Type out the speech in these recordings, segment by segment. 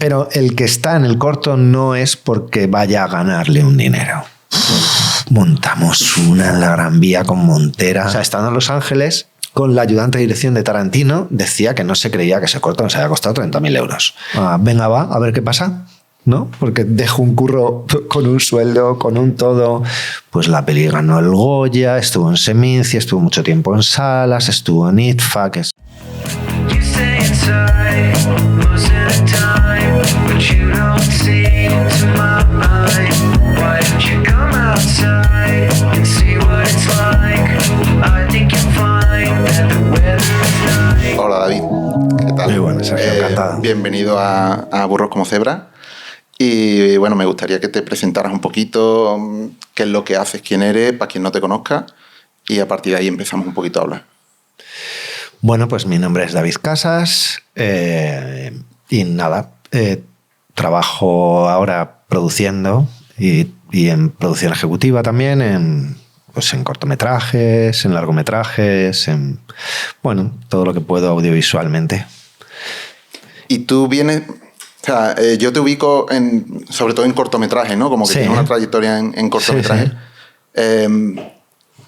Pero el que está en el corto no es porque vaya a ganarle un dinero. Montamos una en la Gran Vía con Montera. O sea, estando en Los Ángeles, con la ayudante de dirección de Tarantino, decía que no se creía que ese corto nos había costado 30.000 euros. Venga, va, a ver qué pasa, ¿no? Porque dejo un curro con un sueldo, con un todo. Pues la peli ganó el Goya, estuvo en Seminci, estuvo mucho tiempo en salas, estuvo en ITFA, que es... Hola David, ¿qué tal? Muy bueno, Sergio, encantado. Bienvenido a Burros como Cebra. Y bueno, me gustaría que te presentaras un poquito qué es lo que haces, quién eres, para quien no te conozca, y a partir de ahí empezamos un poquito a hablar. Bueno, pues mi nombre es David Casas y nada, trabajo ahora produciendo y en producción ejecutiva también, en cortometrajes, en largometrajes, en todo lo que puedo audiovisualmente. Y tú vienes... O sea, yo te ubico sobre todo en cortometrajes, ¿no? Como que tienes una trayectoria en cortometrajes. Sí.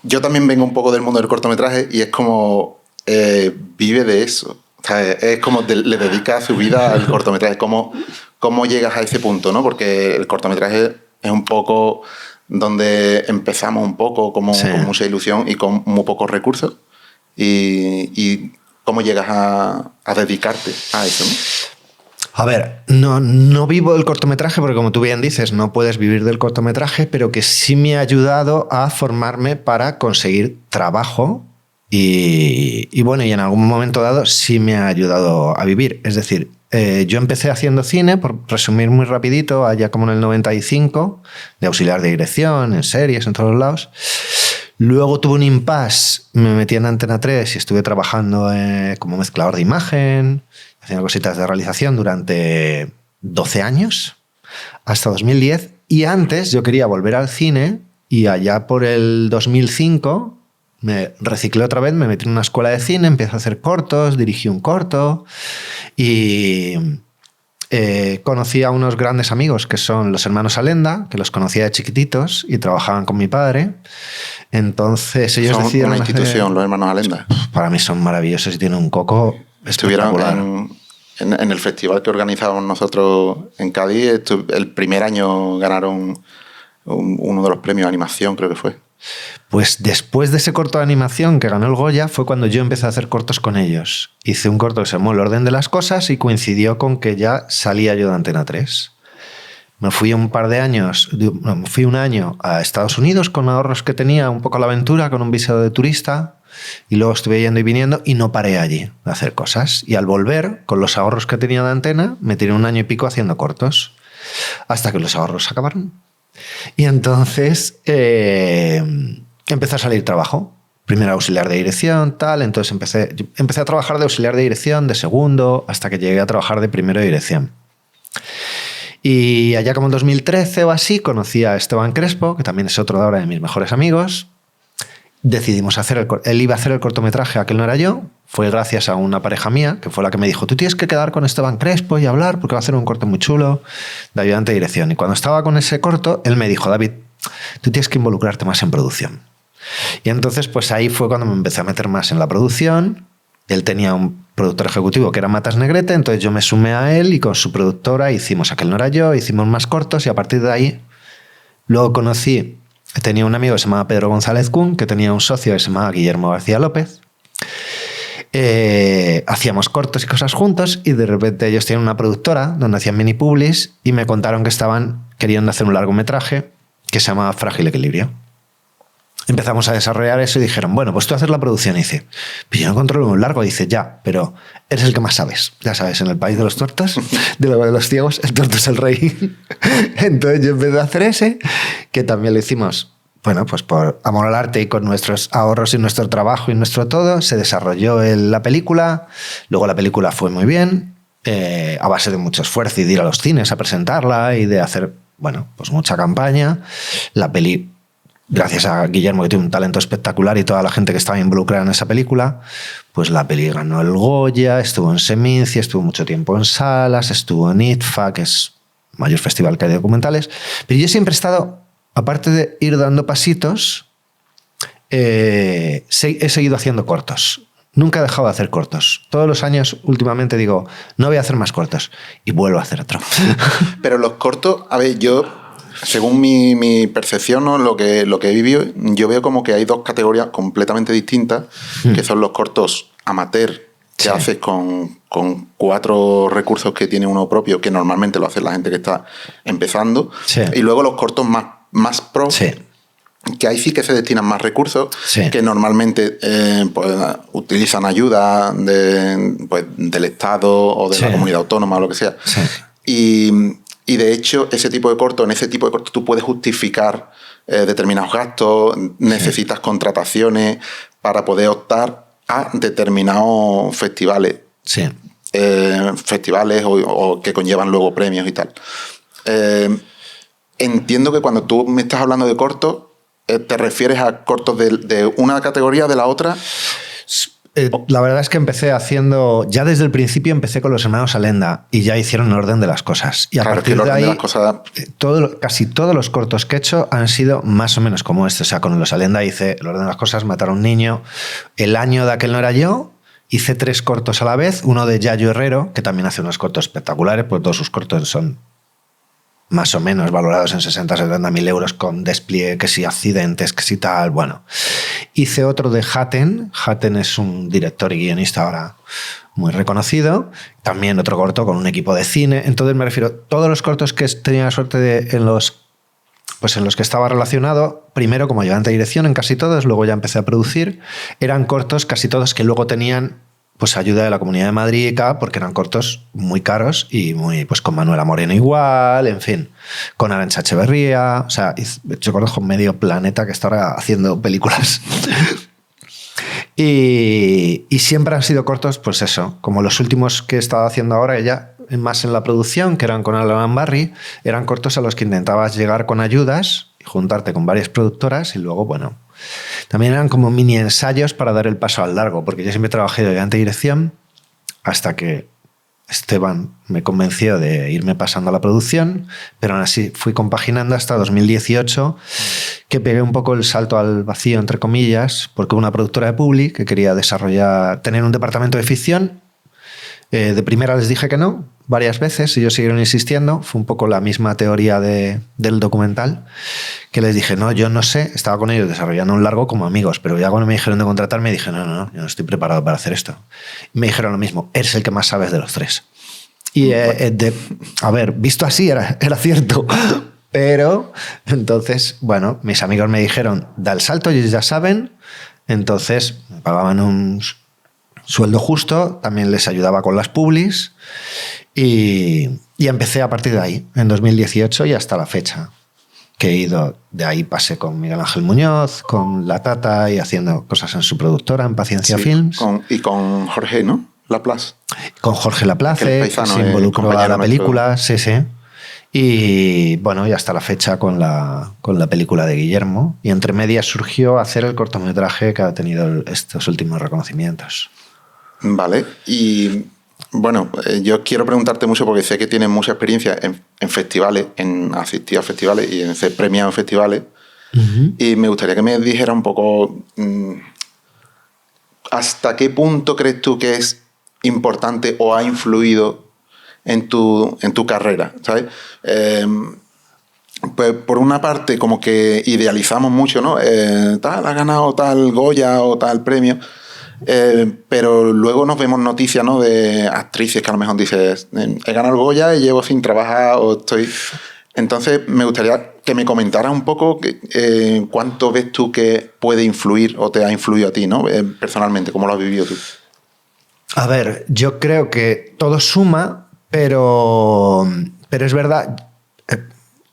Yo también vengo un poco del mundo del cortometraje y es como vive de eso. O sea, es como le dedica su vida al cortometraje. ¿Cómo llegas a ese punto, no? Porque el cortometraje es un poco donde empezamos un poco con mucha ilusión y con muy pocos recursos. Y ¿cómo llegas a dedicarte a eso, ¿no? A ver, no vivo del cortometraje porque, como tú bien dices, no puedes vivir del cortometraje, pero que sí me ha ayudado a formarme para conseguir trabajo y en algún momento dado sí me ha ayudado a vivir. Es decir, yo empecé haciendo cine, por resumir muy rapidito, allá como en el 95, de auxiliar de dirección, en series, en todos lados. Luego tuve un impasse, me metí en Antena 3 y estuve trabajando como mezclador de imagen, haciendo cositas de realización durante 12 años, hasta 2010. Y antes yo quería volver al cine y allá por el 2005 me reciclé otra vez, me metí en una escuela de cine, empecé a hacer cortos, dirigí un corto y conocí a unos grandes amigos que son los hermanos Alenda, que los conocía de chiquititos y trabajaban con mi padre. Entonces ellos decidieron... Son una institución, los hermanos Alenda. Para mí son maravillosos y tienen un coco espectacular. En el festival que organizábamos nosotros en Cádiz, el primer año ganaron uno de los premios de animación, creo que fue. Pues después de ese corto de animación que ganó el Goya fue cuando yo empecé a hacer cortos con ellos. Hice un corto que se llamó El orden de las cosas y coincidió con que ya salía yo de Antena 3. Me fui un año a Estados Unidos con ahorros que tenía, un poco a la aventura, con un visado de turista, y luego estuve yendo y viniendo y no paré allí de hacer cosas. Y al volver, con los ahorros que tenía de Antena, me tiré 1 año y pico haciendo cortos, hasta que los ahorros se acabaron. Y entonces empezó a salir trabajo. Primero auxiliar de dirección, tal. Entonces empecé a trabajar de auxiliar de dirección, de segundo, hasta que llegué a trabajar de primero de dirección. Y allá como en 2013 o así, conocí a Esteban Crespo, que también es otro de ahora de mis mejores amigos. Decidimos él iba a hacer el cortometraje, aquel no era yo. Fue gracias a una pareja mía, que fue la que me dijo, tú tienes que quedar con Esteban Crespo y hablar, porque va a hacer un corto muy chulo de ayudante de dirección. Y cuando estaba con ese corto, él me dijo, David, tú tienes que involucrarte más en producción. Y entonces, pues ahí fue cuando me empecé a meter más en la producción. Él tenía un productor ejecutivo que era Matas Negrete, entonces yo me sumé a él y con su productora hicimos Aquel no era yo, hicimos más cortos y a partir de ahí luego tenía un amigo que se llamaba Pedro González Kuhn, que tenía un socio que se llamaba Guillermo García López. Hacíamos cortos y cosas juntos y de repente ellos tienen una productora donde hacían mini publis y me contaron que estaban queriendo hacer un largometraje que se llama Frágil Equilibrio. Empezamos a desarrollar eso y dijeron, bueno, pues tú haces la producción. Y dice, pues yo no controlo un largo. Y dice, ya, pero eres el que más sabes. Ya sabes, en el país de los tuertos, de los ciegos, el tuerto es el rey. Entonces yo empecé a hacer ese, que también lo hicimos, bueno, pues por amor al arte y con nuestros ahorros y nuestro trabajo y nuestro todo. Se desarrolló la película. Luego la película fue muy bien, a base de mucho esfuerzo y de ir a los cines a presentarla y de hacer, bueno, pues mucha campaña. La peli gracias a Guillermo, que tiene un talento espectacular, y toda la gente que estaba involucrada en esa película, pues la peli ganó el Goya, estuvo en Seminci, estuvo mucho tiempo en salas, estuvo en ITFA, que es el mayor festival que hay de documentales. Pero yo siempre he estado, aparte de ir dando pasitos, he seguido haciendo cortos. Nunca he dejado de hacer cortos. Todos los años, últimamente, digo, no voy a hacer más cortos. Y vuelvo a hacer otro. Pero los cortos, a ver, yo, según mi percepción, ¿no? lo que he vivido, yo veo como que hay dos categorías completamente distintas, que son los cortos amateur, que haces con 4 recursos que tiene uno propio, que normalmente lo hace la gente que está empezando. Sí. Y luego los cortos más pro. Sí. Que ahí sí que se destinan más recursos, que normalmente pues, utilizan ayuda del Estado o de la comunidad autónoma o lo que sea. Sí. Y de hecho, en ese tipo de corto tú puedes justificar determinados gastos, necesitas contrataciones para poder optar a determinados festivales. Sí. Festivales o que conllevan luego premios y tal. Entiendo que cuando tú me estás hablando de cortos, ¿te refieres a cortos de una categoría o de la otra? La verdad es que ya desde el principio empecé con los hermanos Alenda y ya hicieron el orden de las cosas. Y a partir de ahí, casi todos los cortos que he hecho han sido más o menos como este. O sea, con los Alenda hice el orden de las cosas, matar a un niño. El año de aquel no era yo, hice 3 cortos a la vez. Uno de Yayo Herrero, que también hace unos cortos espectaculares, pues todos sus cortos son más o menos valorados en 60.000-70.000 euros, con despliegue, que si accidentes, que si tal, bueno. Hice otro de Hatten. Hatten es un director y guionista ahora muy reconocido. También otro corto con un equipo de cine. Entonces me refiero, todos los cortos que tenía la suerte en los que estaba relacionado, primero como ayudante de dirección en casi todos, luego ya empecé a producir, eran cortos casi todos que luego tenían pues ayuda de la Comunidad de Madrid, porque eran cortos muy caros y muy, pues con Manuela Moreno igual, en fin, con Arantxa Echeverría, o sea, yo conozco Medio Planeta, que está ahora haciendo películas. y siempre han sido cortos, pues eso, como los últimos que he estado haciendo ahora, ella más en la producción, que eran con Alan Barry, eran cortos a los que intentabas llegar con ayudas y juntarte con varias productoras y luego, bueno, también eran como mini ensayos para dar el paso al largo, porque yo siempre trabajé de ayudante de dirección hasta que Esteban me convenció de irme pasando a la producción, pero aún así fui compaginando hasta 2018, que pegué un poco el salto al vacío, entre comillas, porque una productora de Publi que quería tener un departamento de ficción. De primera les dije que no, varias veces, y ellos siguieron insistiendo. Fue un poco la misma teoría del documental, que les dije, no, yo no sé, estaba con ellos desarrollando un largo como amigos, pero ya cuando me dijeron de contratarme, dije, no, yo no estoy preparado para hacer esto. Y me dijeron lo mismo, eres el que más sabes de los 3. Y, a ver, visto así era cierto, pero entonces, bueno, mis amigos me dijeron, da el salto, ellos ya saben, entonces me pagaban un sueldo justo, también les ayudaba con las publis y empecé a partir de ahí, en 2018 y hasta la fecha, que he ido, de ahí pasé con Miguel Ángel Muñoz, con La Tata y haciendo cosas en su productora, en Paciencia Films. Y con Jorge, ¿no? Laplace. Con Jorge Laplace, que se involucró a la película, sí. Y bueno, y hasta la fecha con la película de Guillermo. Y entre medias surgió hacer el cortometraje que ha tenido estos últimos reconocimientos. Vale, y bueno, yo quiero preguntarte mucho porque sé que tienes mucha experiencia en festivales, en asistir a festivales y en ser premiado en festivales. Uh-huh. Y me gustaría que me dijera un poco hasta qué punto crees tú que es importante o ha influido en tu carrera, ¿sabes? Pues por una parte como que idealizamos mucho, ¿no? Tal ha ganado tal Goya o tal premio. Pero luego nos vemos noticias, ¿no? De actrices que a lo mejor dices, he ganado el Goya y llevo sin trabajar o estoy... Entonces me gustaría que me comentaras un poco cuánto ves tú que puede influir o te ha influido a ti, ¿no? Personalmente, ¿cómo lo has vivido tú? A ver, yo creo que todo suma, pero es verdad...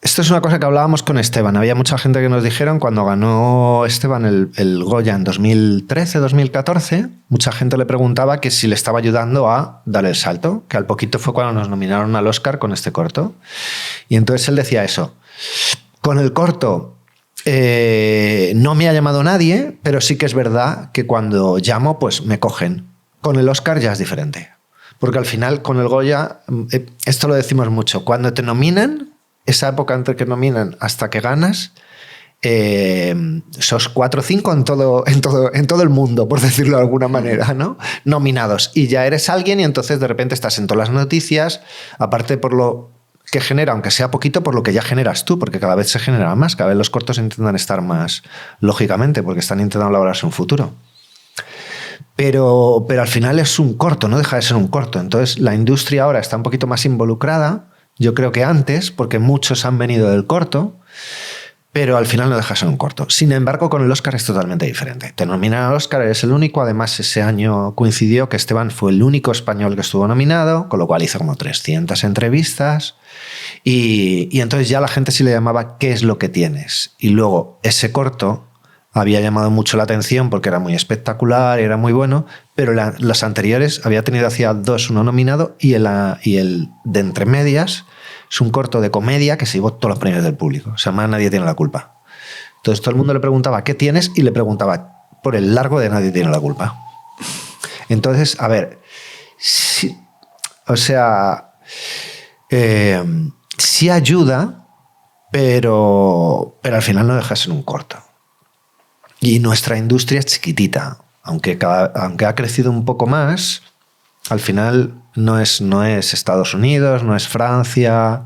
Esto es una cosa que hablábamos con Esteban. Había mucha gente que nos dijeron cuando ganó Esteban el Goya en 2013-2014, mucha gente le preguntaba que si le estaba ayudando a dar el salto, que al poquito fue cuando nos nominaron al Oscar con este corto. Y entonces él decía eso. Con el corto no me ha llamado nadie, pero sí que es verdad que cuando llamo, pues me cogen. Con el Oscar ya es diferente. Porque al final, con el Goya, esto lo decimos mucho, cuando te nominan, esa época entre que nominan hasta que ganas, sos 4 o 5 en todo el mundo, por decirlo de alguna manera, ¿no? Nominados. Y ya eres alguien y entonces de repente estás en todas las noticias, aparte por lo que genera, aunque sea poquito, por lo que ya generas tú, porque cada vez se genera más, cada vez los cortos intentan estar más, lógicamente, porque están intentando labrarse un futuro. Pero al final es un corto, no deja de ser un corto. Entonces la industria ahora está un poquito más involucrada, yo creo que antes, porque muchos han venido del corto, pero al final no deja de ser un corto. Sin embargo, con el Oscar es totalmente diferente. Te nominan al Oscar, eres el único. Además, ese año coincidió que Esteban fue el único español que estuvo nominado, con lo cual hizo como 300 entrevistas. Y entonces ya la gente sí le llamaba ¿qué es lo que tienes? Y luego ese corto había llamado mucho la atención porque era muy espectacular, era muy bueno, pero los anteriores había tenido hacía 2 uno nominado y el de entre medias es un corto de comedia que se llevó todos los premios del público. O sea, más Nadie tiene la culpa. Entonces todo el mundo le preguntaba ¿qué tienes? Y le preguntaba por el largo de Nadie tiene la culpa. Entonces, a ver, sí ayuda, pero al final no deja de ser un corto. Y nuestra industria es chiquitita, aunque ha crecido un poco más, al final no es Estados Unidos, no es Francia.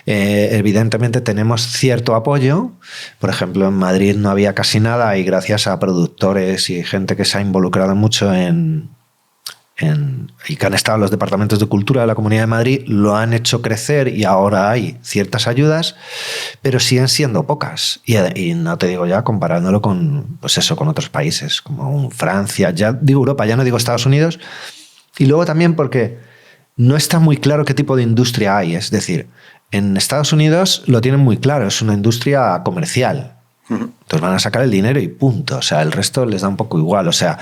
Evidentemente tenemos cierto apoyo. Por ejemplo, en Madrid no había casi nada y gracias a productores y gente que se ha involucrado mucho y que han estado en los departamentos de cultura de la Comunidad de Madrid, lo han hecho crecer y ahora hay ciertas ayudas, pero siguen siendo pocas. Y no te digo ya comparándolo con otros países, como Francia, ya digo Europa, ya no digo Estados Unidos. Y luego también porque no está muy claro qué tipo de industria hay. Es decir, en Estados Unidos lo tienen muy claro, es una industria comercial. Entonces van a sacar el dinero y punto. O sea, el resto les da un poco igual. O sea,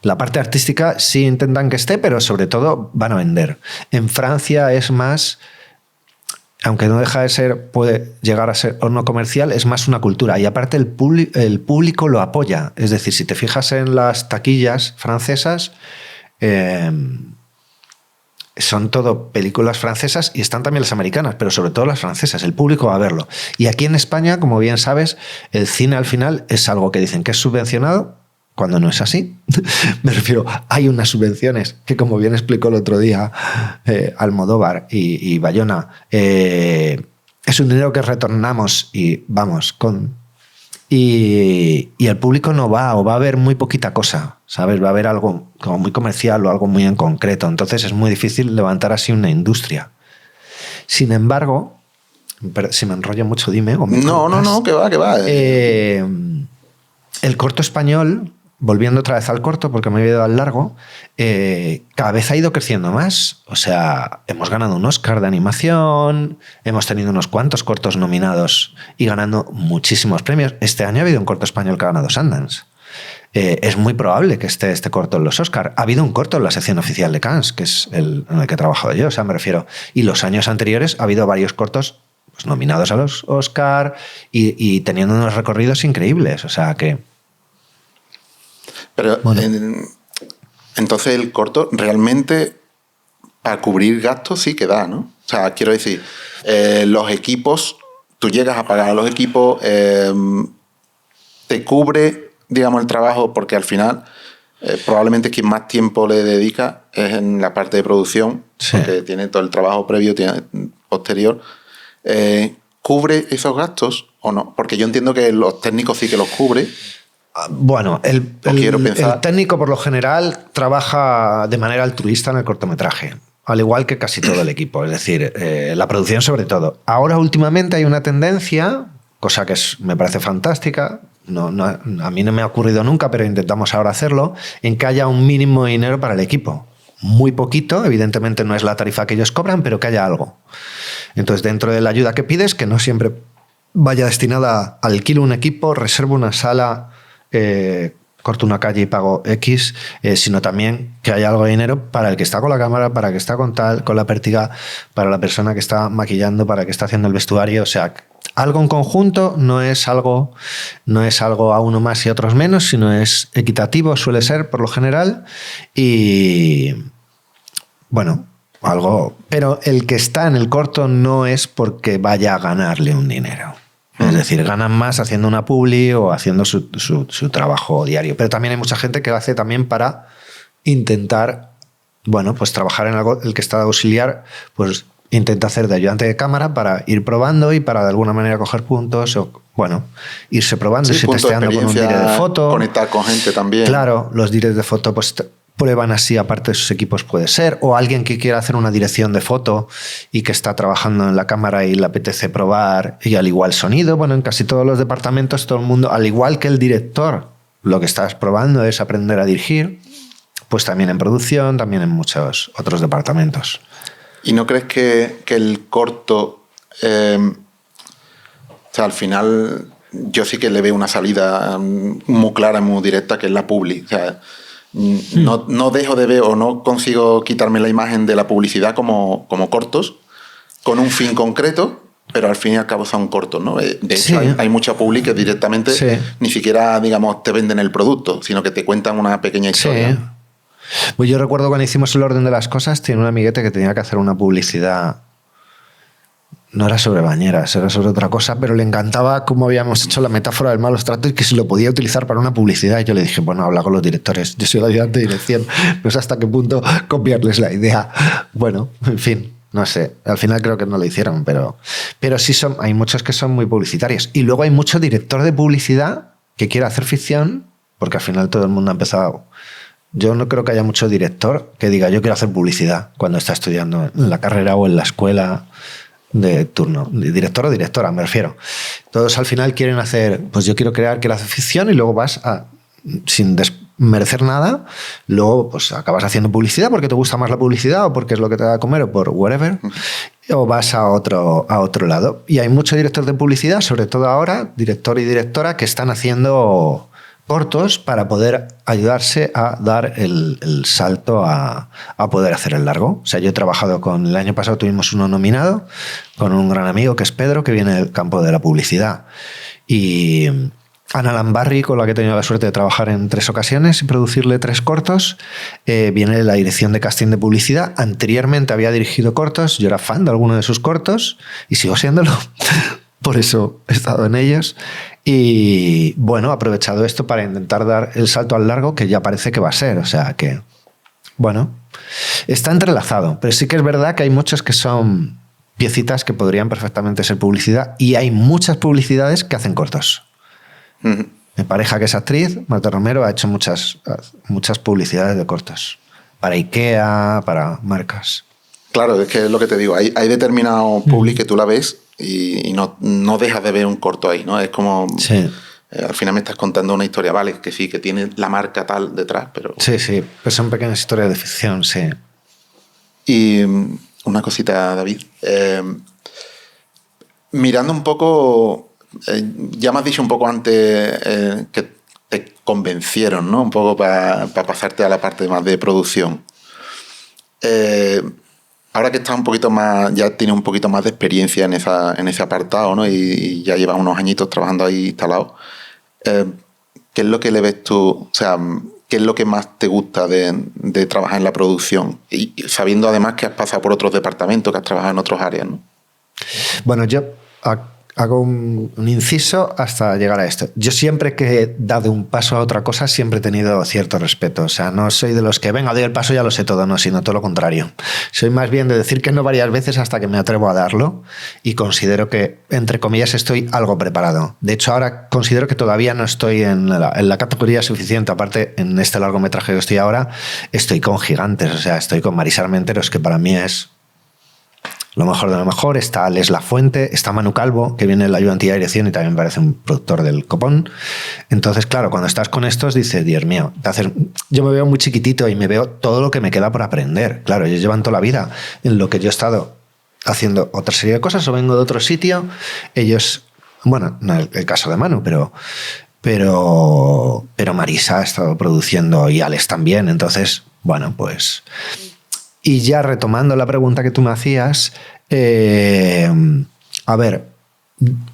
la parte artística sí intentan que esté, pero sobre todo van a vender. En Francia es más, aunque no deja de ser, puede llegar a ser horno comercial, es más una cultura. Y aparte el público lo apoya. Es decir, si te fijas en las taquillas francesas, son todo películas francesas y están también las americanas, pero sobre todo las francesas. El público va a verlo. Y aquí en España, como bien sabes, el cine al final es algo que dicen que es subvencionado, cuando no es así. Me refiero, hay unas subvenciones que, como bien explicó el otro día Almodóvar y Bayona, es un dinero que retornamos y vamos con... Y el público no va, o va a ver muy poquita cosa, ¿sabes? Va a haber algo como muy comercial o algo muy en concreto. Entonces es muy difícil levantar así una industria. Sin embargo, si me enrollo mucho, dime. O me no, que va. El corto español, volviendo otra vez al corto, porque me he ido al largo, cada vez ha ido creciendo más. O sea, hemos ganado un Oscar de animación, hemos tenido unos cuantos cortos nominados y ganando muchísimos premios. Este año ha habido un corto español que ha ganado Sundance. Es muy probable que esté este corto en los Oscar. Ha habido un corto en la sección oficial de Cannes, que es en el que he trabajado yo, o sea, me refiero. Y los años anteriores ha habido varios cortos pues, nominados a los Oscar y teniendo unos recorridos increíbles. O sea que... Pero bueno. Entonces el corto realmente para cubrir gastos sí que da, ¿no? O sea, quiero decir, los equipos, tú llegas a pagar a los equipos, te cubre, digamos, el trabajo, porque al final probablemente quien más tiempo le dedica es en la parte de producción, sí, porque tiene todo el trabajo previo, posterior. ¿Cubre esos gastos o no? Porque yo entiendo que los técnicos sí que los cubre. Bueno, el técnico por lo general trabaja de manera altruista en el cortometraje, al igual que casi todo el equipo, es decir, la producción sobre todo. Ahora últimamente hay una tendencia, cosa que me parece fantástica, a mí no me ha ocurrido nunca, pero intentamos ahora hacerlo, en que haya un mínimo de dinero para el equipo. Muy poquito, evidentemente no es la tarifa que ellos cobran, pero que haya algo. Entonces, dentro de la ayuda que pides, que no siempre vaya destinada a alquilo un equipo, reservo una sala, corto una calle y pago X, sino también que haya algo de dinero para el que está con la cámara, para el que está con la pértiga, para la persona que está maquillando, para el que está haciendo el vestuario. O sea, algo en conjunto, no es algo a uno más y a otros menos, sino es equitativo, suele ser por lo general. Y bueno, algo. Pero el que está en el corto no es porque vaya a ganarle un dinero. Es decir, ganan más haciendo una publi o haciendo su trabajo diario. Pero también hay mucha gente que lo hace también para intentar, bueno, pues trabajar en algo. El que está de auxiliar, pues intenta hacer de ayudante de cámara para ir probando y para de alguna manera coger puntos o, bueno, irse probando, irse testeando con un direct de foto. Conectar con gente también. Claro, los directs de foto, pues prueban así, aparte de sus equipos puede ser, o alguien que quiera hacer una dirección de foto y que está trabajando en la cámara y le apetece probar, y al igual sonido, bueno, en casi todos los departamentos todo el mundo, al igual que el director, lo que estás probando es aprender a dirigir, pues también en producción, también en muchos otros departamentos. ¿Y no crees que el corto, o sea, al final yo sí que le veo una salida muy clara, muy directa, que es la publi? O sea, no dejo de ver o no consigo quitarme la imagen de la publicidad como cortos, con un fin concreto, pero al fin y al cabo son cortos, ¿no? De hecho, hay mucha publi que directamente ni siquiera, digamos, te venden el producto, sino que te cuentan una pequeña historia. Sí. Pues yo recuerdo cuando hicimos El orden de las cosas, tenía un amiguete que tenía que hacer una publicidad. No era sobre bañeras, era sobre otra cosa, pero le encantaba cómo habíamos hecho la metáfora del malos tratos y que si lo podía utilizar para una publicidad. Y yo le dije, bueno, habla con los directores. Yo soy el ayudante de dirección. No sé hasta qué punto copiarles la idea. Bueno, en fin, no sé. Al final creo que no lo hicieron, pero sí hay muchos que son muy publicitarios. Y luego hay mucho director de publicidad que quiere hacer ficción, porque al final todo el mundo ha empezado. Yo no creo que haya mucho director que diga, yo quiero hacer publicidad cuando está estudiando en la carrera o en la escuela de turno, director o directora, me refiero. Todos al final quieren hacer, pues yo quiero hacer ficción y luego vas a, sin desmerecer nada, luego pues acabas haciendo publicidad porque te gusta más la publicidad o porque es lo que te da a comer o por whatever, o vas a otro lado. Y hay mucho director de publicidad, sobre todo ahora, director y directora, que están haciendo cortos para poder ayudarse a dar el salto a poder hacer el largo. O sea, yo he trabajado el año pasado tuvimos uno nominado con un gran amigo que es Pedro, que viene del campo de la publicidad. Y Ana Lambarri, con la que he tenido la suerte de trabajar en 3 ocasiones y producirle 3 cortos, viene de la dirección de casting de publicidad. Anteriormente había dirigido cortos, yo era fan de alguno de sus cortos y sigo siéndolo. Por eso he estado en ellos. Y bueno, he aprovechado esto para intentar dar el salto al largo que ya parece que va a ser. O sea que, bueno, está entrelazado. Pero sí que es verdad que hay muchos que son piecitas que podrían perfectamente ser publicidad. Y hay muchas publicidades que hacen cortos. Mi pareja, que es actriz, Marta Romero, ha hecho muchas publicidades de cortos. Para IKEA, para marcas. Claro, es que es lo que te digo. Hay determinado public que tú la ves y no dejas de ver un corto ahí, ¿no? Es como... Sí. Al final me estás contando una historia, vale, que sí, que tiene la marca tal detrás, pero... Sí, pues son pequeñas historias de ficción, sí. Y una cosita, David. Mirando un poco... ya me has dicho un poco antes que te convencieron, ¿no? Un poco para pasarte a la parte más de producción. Ahora que estás un poquito más, ya tienes un poquito más de experiencia en ese apartado, ¿no? Y ya llevas unos añitos trabajando ahí instalado. ¿Qué es lo que le ves tú? O sea, ¿qué es lo que más te gusta de trabajar en la producción? Y sabiendo además que has pasado por otros departamentos, que has trabajado en otras áreas, ¿no? Bueno, yo hago un inciso hasta llegar a esto. Yo siempre que he dado un paso a otra cosa siempre he tenido cierto respeto. O sea, no soy de los que, venga, doy el paso, ya lo sé todo, no, sino todo lo contrario. Soy más bien de decir que no varias veces hasta que me atrevo a darlo y considero que, entre comillas, estoy algo preparado. De hecho, ahora considero que todavía no estoy en la categoría suficiente. Aparte, en este largometraje que estoy ahora, estoy con gigantes. O sea, estoy con Marisa Armenteros, que para mí es lo mejor de lo mejor. Está Les Lafuente, está Manu Calvo, que viene de la ayudantía de dirección y también parece un productor del copón. Entonces, claro, cuando estás con estos dices, Dios mío, yo me veo muy chiquitito y me veo todo lo que me queda por aprender. Claro, ellos llevan toda la vida en lo que yo he estado haciendo otra serie de cosas o vengo de otro sitio. Ellos, bueno, no es el caso de Manu, pero Marisa ha estado produciendo y Alex también. Entonces, bueno, pues... Y ya retomando la pregunta que tú me hacías, a ver,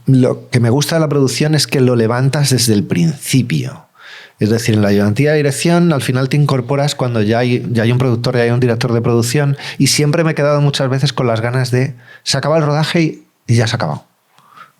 lo que me gusta de la producción es que lo levantas desde el principio. Es decir, en la ayudantía de dirección al final te incorporas cuando ya hay un productor, ya hay un director de producción, y siempre me he quedado muchas veces con las ganas de se acaba el rodaje y ya se ha acabado,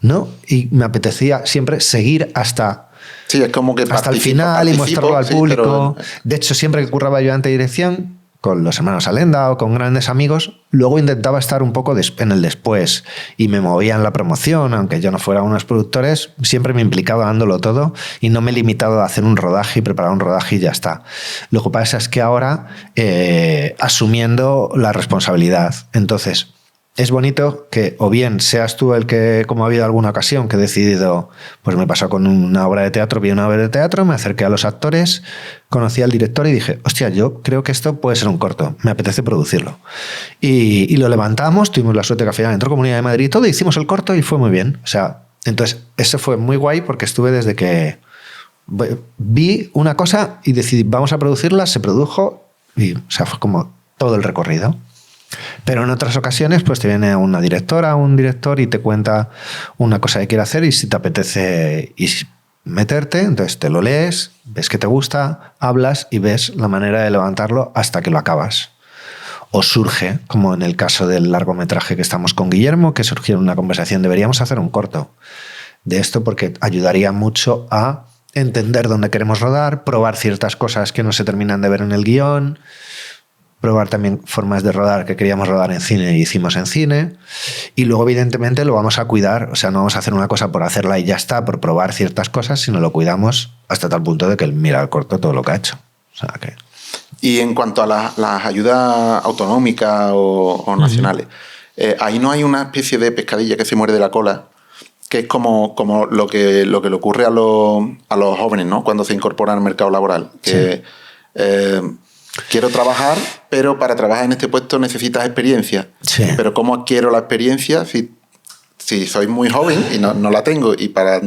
¿no? Y me apetecía siempre seguir hasta es como que hasta el final y mostrarlo al público. Pero... De hecho, siempre que curraba ayudante de dirección, con los hermanos Alenda o con grandes amigos, luego intentaba estar un poco en el después y me movía en la promoción, aunque yo no fuera unos productores, siempre me implicaba dándolo todo y no me he limitado a hacer un rodaje y preparar un rodaje y ya está. Lo que pasa es que ahora, asumiendo la responsabilidad, entonces es bonito que o bien seas tú el que, como ha habido alguna ocasión, que he decidido, pues me pasó con una obra de teatro, vi una obra de teatro, me acerqué a los actores, conocí al director y dije, hostia, yo creo que esto puede ser un corto, me apetece producirlo. Y lo levantamos, tuvimos la suerte que al final entró Comunidad de Madrid y todo, hicimos el corto y fue muy bien. O sea, entonces eso fue muy guay porque estuve desde que vi una cosa y decidí, vamos a producirla, se produjo y, o sea, fue como todo el recorrido. Pero en otras ocasiones pues te viene una directora, un director y te cuenta una cosa que quiere hacer y si te apetece meterte, entonces te lo lees, ves que te gusta, hablas y ves la manera de levantarlo hasta que lo acabas. O surge, como en el caso del largometraje que estamos con Guillermo, que surgió en una conversación, deberíamos hacer un corto de esto porque ayudaría mucho a entender dónde queremos rodar, probar ciertas cosas que no se terminan de ver en el guión, probar también formas de rodar que queríamos rodar en cine y hicimos en cine. Y luego, evidentemente, lo vamos a cuidar. O sea, no vamos a hacer una cosa por hacerla y ya está, por probar ciertas cosas, sino lo cuidamos hasta tal punto de que él mira al corto todo lo que ha hecho. O sea, que... Y en cuanto a las ayudas autonómicas o nacionales, ahí no hay una especie de pescadilla que se muerde la cola, que es como lo que le ocurre a los jóvenes, ¿no? Cuando se incorporan al mercado laboral. Que, sí. Quiero trabajar, pero para trabajar en este puesto necesitas experiencia. Sí. Pero ¿cómo adquiero la experiencia si soy muy joven y no la tengo? Y para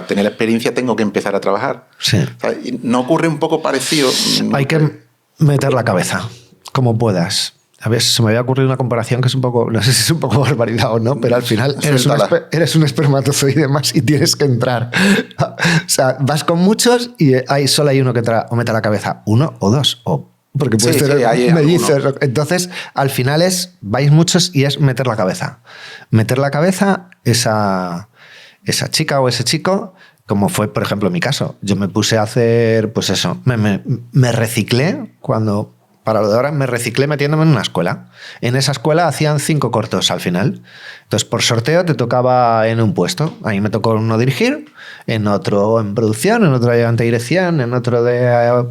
tener experiencia tengo que empezar a trabajar. Sí. O sea, ¿no ocurre un poco parecido? Hay que meter la cabeza, como puedas. A ver, se me había ocurrido una comparación que es un poco, no sé si es un poco barbaridad o no, pero al final eres un espermatozoide más y tienes que entrar. O sea, vas con muchos y solo hay uno que entra o mete la cabeza, uno o dos, porque puedes tener mellizos. Entonces, al final vais muchos y es meter la cabeza. Meter la cabeza, esa chica o ese chico, como fue, por ejemplo, en mi caso. Yo me puse a hacer, pues eso, me reciclé cuando... Para lo de ahora me reciclé metiéndome en una escuela. En esa escuela hacían 5 cortos al final. Entonces, por sorteo te tocaba en un puesto. Ahí me tocó uno dirigir, en otro en producción, en otro ayudante de dirección, en otro de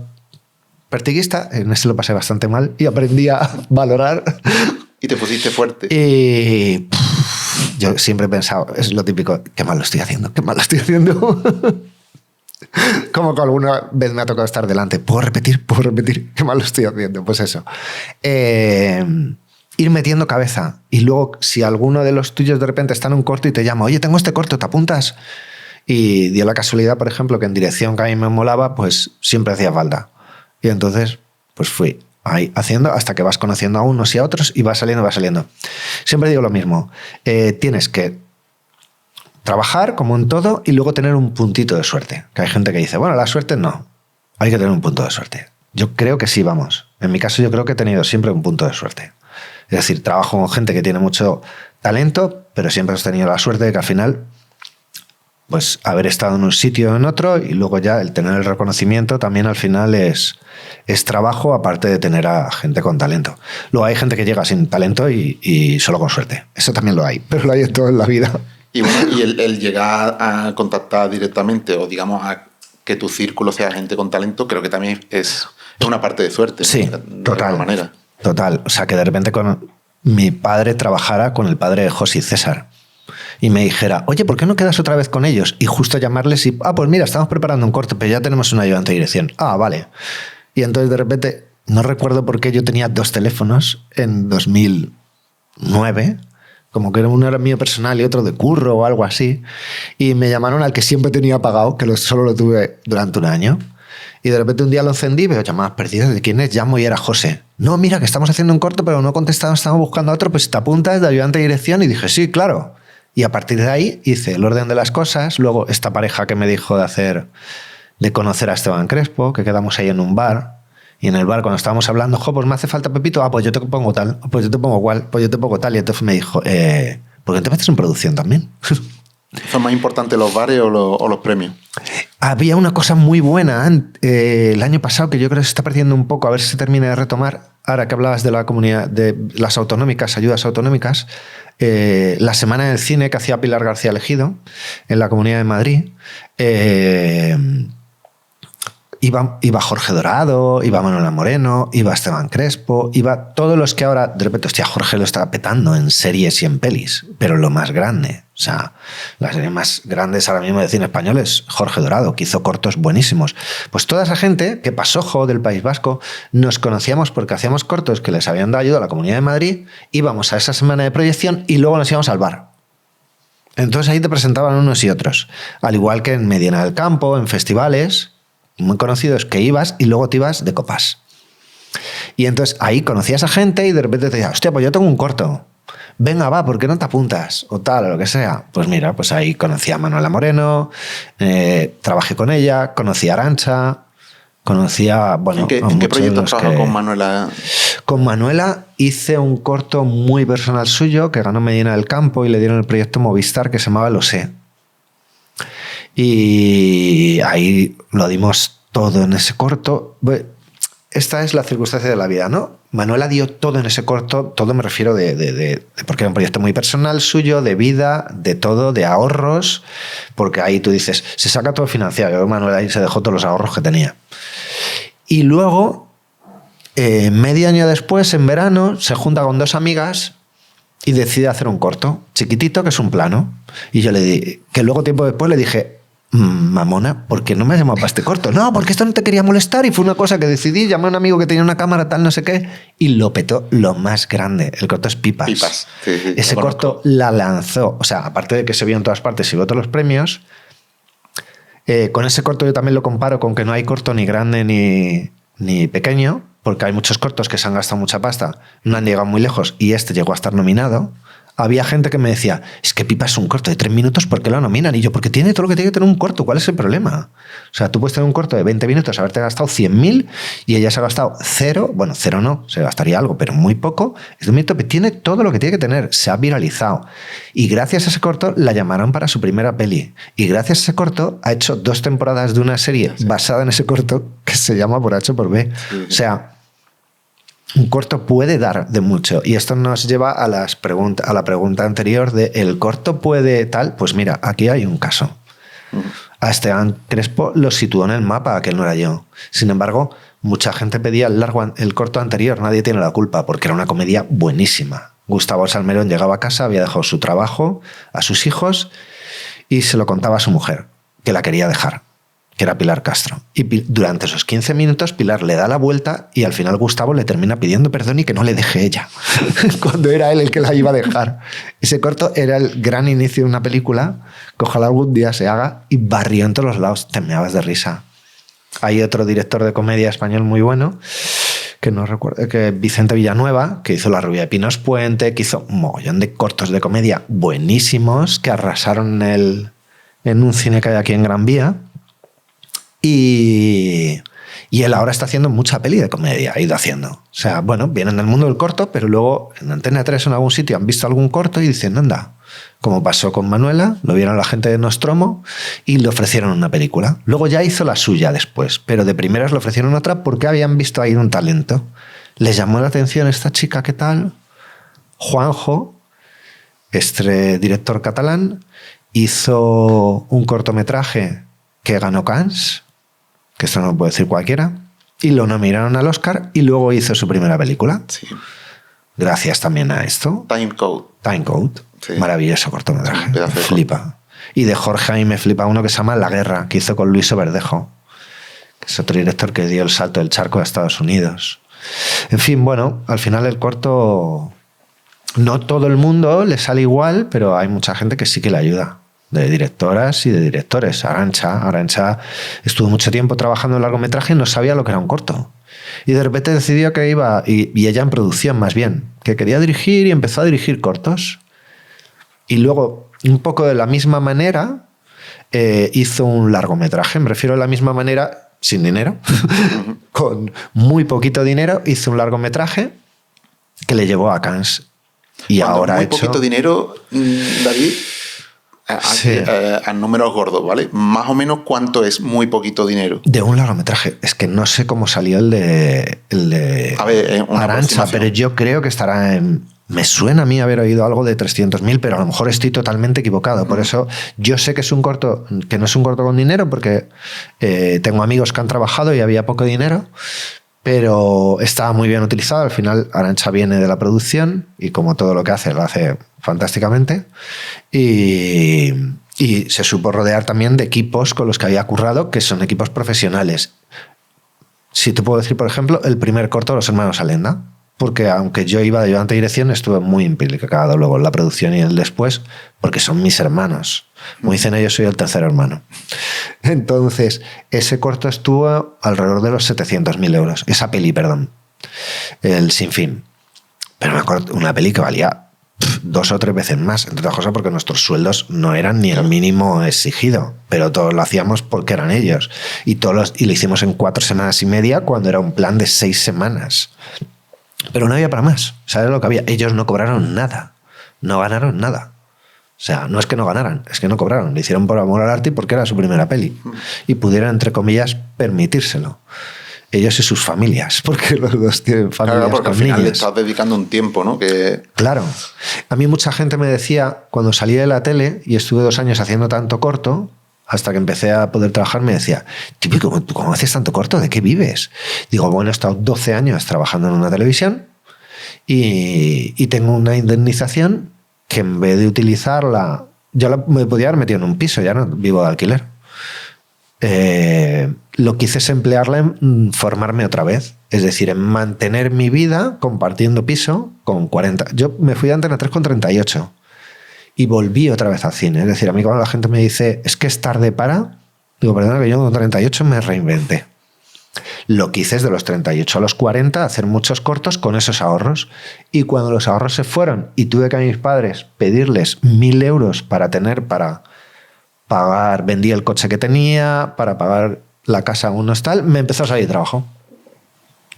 pertiguista. En ese lo pasé bastante mal y aprendí a valorar. Y te pusiste fuerte. Y yo siempre he pensado, es lo típico, qué mal lo estoy haciendo, qué mal lo estoy haciendo. Como que alguna vez me ha tocado estar delante. ¿Puedo repetir? Qué mal lo estoy haciendo. Pues eso. Ir metiendo cabeza. Y luego, si alguno de los tuyos de repente está en un corto y te llama, oye, tengo este corto, ¿te apuntas? Y dio la casualidad, por ejemplo, que en dirección que a mí me molaba, pues siempre hacía falta. Y entonces, pues fui ahí haciendo hasta que vas conociendo a unos y a otros y va saliendo. Siempre digo lo mismo. Tienes que trabajar como en todo y luego tener un puntito de suerte. Que hay gente que dice, bueno, la suerte no. Hay que tener un punto de suerte. Yo creo que sí, vamos. En mi caso yo creo que he tenido siempre un punto de suerte. Es decir, trabajo con gente que tiene mucho talento, pero siempre has tenido la suerte de que al final, pues haber estado en un sitio o en otro y luego ya el tener el reconocimiento también al final es trabajo, aparte de tener a gente con talento. Luego hay gente que llega sin talento y solo con suerte. Eso también lo hay, pero lo hay en todo en la vida. Y bueno, y el llegar a contactar directamente o digamos a que tu círculo sea gente con talento, creo que también es una parte de suerte. Sí, ¿no? total. Manera. Total. O sea, que de repente mi padre trabajara con el padre de José y César y me dijera, oye, ¿por qué no quedas otra vez con ellos? Y justo llamarles y, pues mira, estamos preparando un corto, pero ya tenemos un ayudante de dirección. Ah, vale. Y entonces de repente, no recuerdo por qué yo tenía 2 teléfonos en 2009, como que uno era mío personal y otro de curro o algo así, y me llamaron al que siempre tenía pagado, que solo lo tuve durante un año, y de repente un día lo encendí, veo llamadas perdidas, ¿de quién es? Llamo y era José. No, mira, que estamos haciendo un corto, pero no contestamos, estamos buscando a otro, pues te apuntas de ayudante de dirección, y dije, sí, claro. Y a partir de ahí hice El orden de las cosas, luego esta pareja que me dijo de conocer a Esteban Crespo, que quedamos ahí en un bar, y en el bar cuando estábamos hablando, pues me hace falta Pepito, pues yo te pongo tal, pues yo te pongo cual, pues yo te pongo tal, y entonces me dijo, ¿por qué te metes en producción también? ¿Son más importantes los bares o los premios? Había una cosa muy buena el año pasado que yo creo que se está perdiendo un poco, a ver si se termina de retomar, ahora que hablabas de la comunidad, de las autonómicas, ayudas autonómicas, la semana del cine que hacía Pilar García Elegido en la Comunidad de Madrid, iba Jorge Dorado, iba Manuela Moreno, iba Esteban Crespo, iba todos los que ahora, de repente, hostia, Jorge lo está petando en series y en pelis, pero lo más grande, o sea, la serie más grandes ahora mismo de cine español es Jorge Dorado, que hizo cortos buenísimos. Pues toda esa gente que pasó del País Vasco, nos conocíamos porque hacíamos cortos que les habían dado ayuda a la Comunidad de Madrid, íbamos a esa semana de proyección y luego nos íbamos al bar. Entonces ahí te presentaban unos y otros, al igual que en Mediana del Campo, en festivales muy conocidos que ibas y luego te ibas de copas. Y entonces ahí conocías a gente y de repente te decías, hostia, pues yo tengo un corto. Venga, va, ¿por qué no te apuntas? O tal, o lo que sea. Pues mira, pues ahí conocí a Manuela Moreno, trabajé con ella, conocí a Arantxa, conocí a... Bueno, ¿En qué proyecto trabajó con Manuela? Con Manuela hice un corto muy personal suyo que ganó Medina del Campo y le dieron el proyecto Movistar que se llamaba Lo sé. Y ahí lo dimos todo en ese corto. Esta es la circunstancia de la vida, ¿no? Manuela dio todo en ese corto, todo me refiero porque era un proyecto muy personal suyo, de vida, de todo, de ahorros, porque ahí tú dices, se saca todo financiado. Manuela ahí se dejó todos los ahorros que tenía. Y luego, medio año después, en verano, se junta con dos amigas y decide hacer un corto, chiquitito, que es un plano. Y yo le di, que luego tiempo después le dije, mamona, ¿por qué no me has llamado para este corto? No, porque esto no te quería molestar y fue una cosa que decidí, llamé a un amigo que tenía una cámara tal, no sé qué, y lo petó lo más grande. El corto es Pipas. Pipas. Sí, ese corto la lanzó, o sea, aparte de que se vio en todas partes y vio todos los premios, con ese corto yo también lo comparo con que no hay corto ni grande ni pequeño, porque hay muchos cortos que se han gastado mucha pasta, no han llegado muy lejos y este llegó a estar nominado. Había gente que me decía, es que Pipa es un corto de 3 minutos, ¿por qué lo nominan? Y yo, porque tiene todo lo que tiene que tener un corto, ¿cuál es el problema? O sea, tú puedes tener un corto de 20 minutos, haberte gastado 100.000 y ella se ha gastado 0, bueno, 0 no, se gastaría algo, pero muy poco. Es un minuto que tiene todo lo que tiene que tener, se ha viralizado. Y gracias a ese corto la llamaron para su primera peli. Y gracias a ese corto ha hecho 2 temporadas de una serie basada en ese corto que se llama Por H o por B. O sea, un corto puede dar de mucho. Y esto nos lleva a la pregunta anterior de ¿el corto puede tal? Pues mira, aquí hay un caso. A Esteban Crespo lo situó en el mapa, que él no era yo. Sin embargo, mucha gente pedía el corto anterior, Nadie tiene la culpa, porque era una comedia buenísima. Gustavo Salmerón llegaba a casa, había dejado su trabajo, a sus hijos, y se lo contaba a su mujer, que la quería dejar, que era Pilar Castro. Y durante esos 15 minutos Pilar le da la vuelta y al final Gustavo le termina pidiendo perdón y que no le deje ella, cuando era él el que la iba a dejar. Ese corto era el gran inicio de una película que ojalá algún día se haga y barrió en todos los lados, te meabas de risa. Hay otro director de comedia español muy bueno, que no recuerdo, que Vicente Villanueva, que hizo La rubia de Pinos Puente, que hizo un mogollón de cortos de comedia buenísimos que arrasaron en un cine que hay aquí en Gran Vía. Y él ahora está haciendo mucha peli de comedia, ha ido haciendo. O sea, bueno, vienen del mundo del corto, pero luego en Antena 3 en algún sitio han visto algún corto y dicen, anda, como pasó con Manuela, lo vieron la gente de Nostromo y le ofrecieron una película. Luego ya hizo la suya después, pero de primeras le ofrecieron otra porque habían visto ahí un talento. Les llamó la atención esta chica, ¿qué tal? Juanjo, este director catalán, hizo un cortometraje que ganó Cannes, que esto no lo puede decir cualquiera, y lo nominaron al Oscar y luego hizo su primera película. Sí. Gracias también a esto. Time Code. Sí. Maravilloso cortometraje. Sí, me flipa. Y de Jorge a mí me flipa uno que se llama La Guerra, que hizo con Luis Verdejo, que es otro director que dio el salto del charco a Estados Unidos. En fin, bueno, al final el corto, no todo el mundo le sale igual, pero hay mucha gente que sí que le ayuda. De directoras y de directores. Arantxa estuvo mucho tiempo trabajando en largometraje y no sabía lo que era un corto. Y de repente decidió que iba, y ella en producción más bien, que quería dirigir y empezó a dirigir cortos. Y luego, un poco de la misma manera, hizo un largometraje. Me refiero a la misma manera, sin dinero, con muy poquito dinero, hizo un largometraje que le llevó a Cannes. Y ahora muy poquito dinero, David, a números gordos, ¿vale? Más o menos, ¿cuánto es muy poquito dinero? De un largometraje. Es que no sé cómo salió el de a ver, Arantxa, pero yo creo que estará en... Me suena a mí haber oído algo de 300.000, pero a lo mejor estoy totalmente equivocado. Por eso yo sé que es un corto, que no es un corto con dinero, porque tengo amigos que han trabajado y había poco dinero, pero estaba muy bien utilizado. Al final, Arantxa viene de la producción y como todo lo que hace, lo hace fantásticamente. Y se supo rodear también de equipos con los que había currado, que son equipos profesionales. Si te puedo decir, por ejemplo, el primer corto de los hermanos Alenda, porque aunque yo iba de ayudante de dirección, estuve muy implicado luego en la producción y en el después, porque son mis hermanos. Como dicen ellos, soy el tercer hermano. Entonces, ese corto estuvo alrededor de los 700.000 euros. Esa peli, perdón. El Sinfín. Pero me acuerdo, una peli que valía 2 o 3 veces más, entre otras cosas porque nuestros sueldos no eran ni el mínimo exigido, pero todos lo hacíamos porque eran ellos. Y lo hicimos en 4 semanas y media cuando era un plan de 6 semanas. Pero no había para más. ¿Sabes lo que había? Ellos no cobraron nada. No ganaron nada. O sea, no es que no ganaran, es que no cobraron. Lo hicieron por amor al arte y porque era su primera peli. Y pudieron, entre comillas, permitírselo. Ellos y sus familias, porque los dos tienen familias. Claro, porque con al final niños. le estás dedicando un tiempo, ¿no? Claro. A mí mucha gente me decía, cuando salí de la tele y estuve 2 años haciendo tanto corto, hasta que empecé a poder trabajar, me decía, tío, ¿cómo haces tanto corto? ¿De qué vives? Digo, bueno, he estado 12 años trabajando en una televisión y tengo una indemnización que en vez de utilizarla, me podía haber metido en un piso, ya no vivo de alquiler. Lo que hice es emplearla en formarme otra vez, es decir, en mantener mi vida compartiendo piso con 40. Yo me fui a Antena 3 con 38 y volví otra vez al cine. Es decir, a mí cuando la gente me dice, es que es tarde para... Digo, perdona, que yo con 38 me reinventé. Lo que hice es de los 38 a los 40 hacer muchos cortos con esos ahorros. Y cuando los ahorros se fueron y tuve que a mis padres pedirles 1.000 euros para pagar, vendí el coche que tenía, para pagar la casa a unos tal, me empezó a salir trabajo.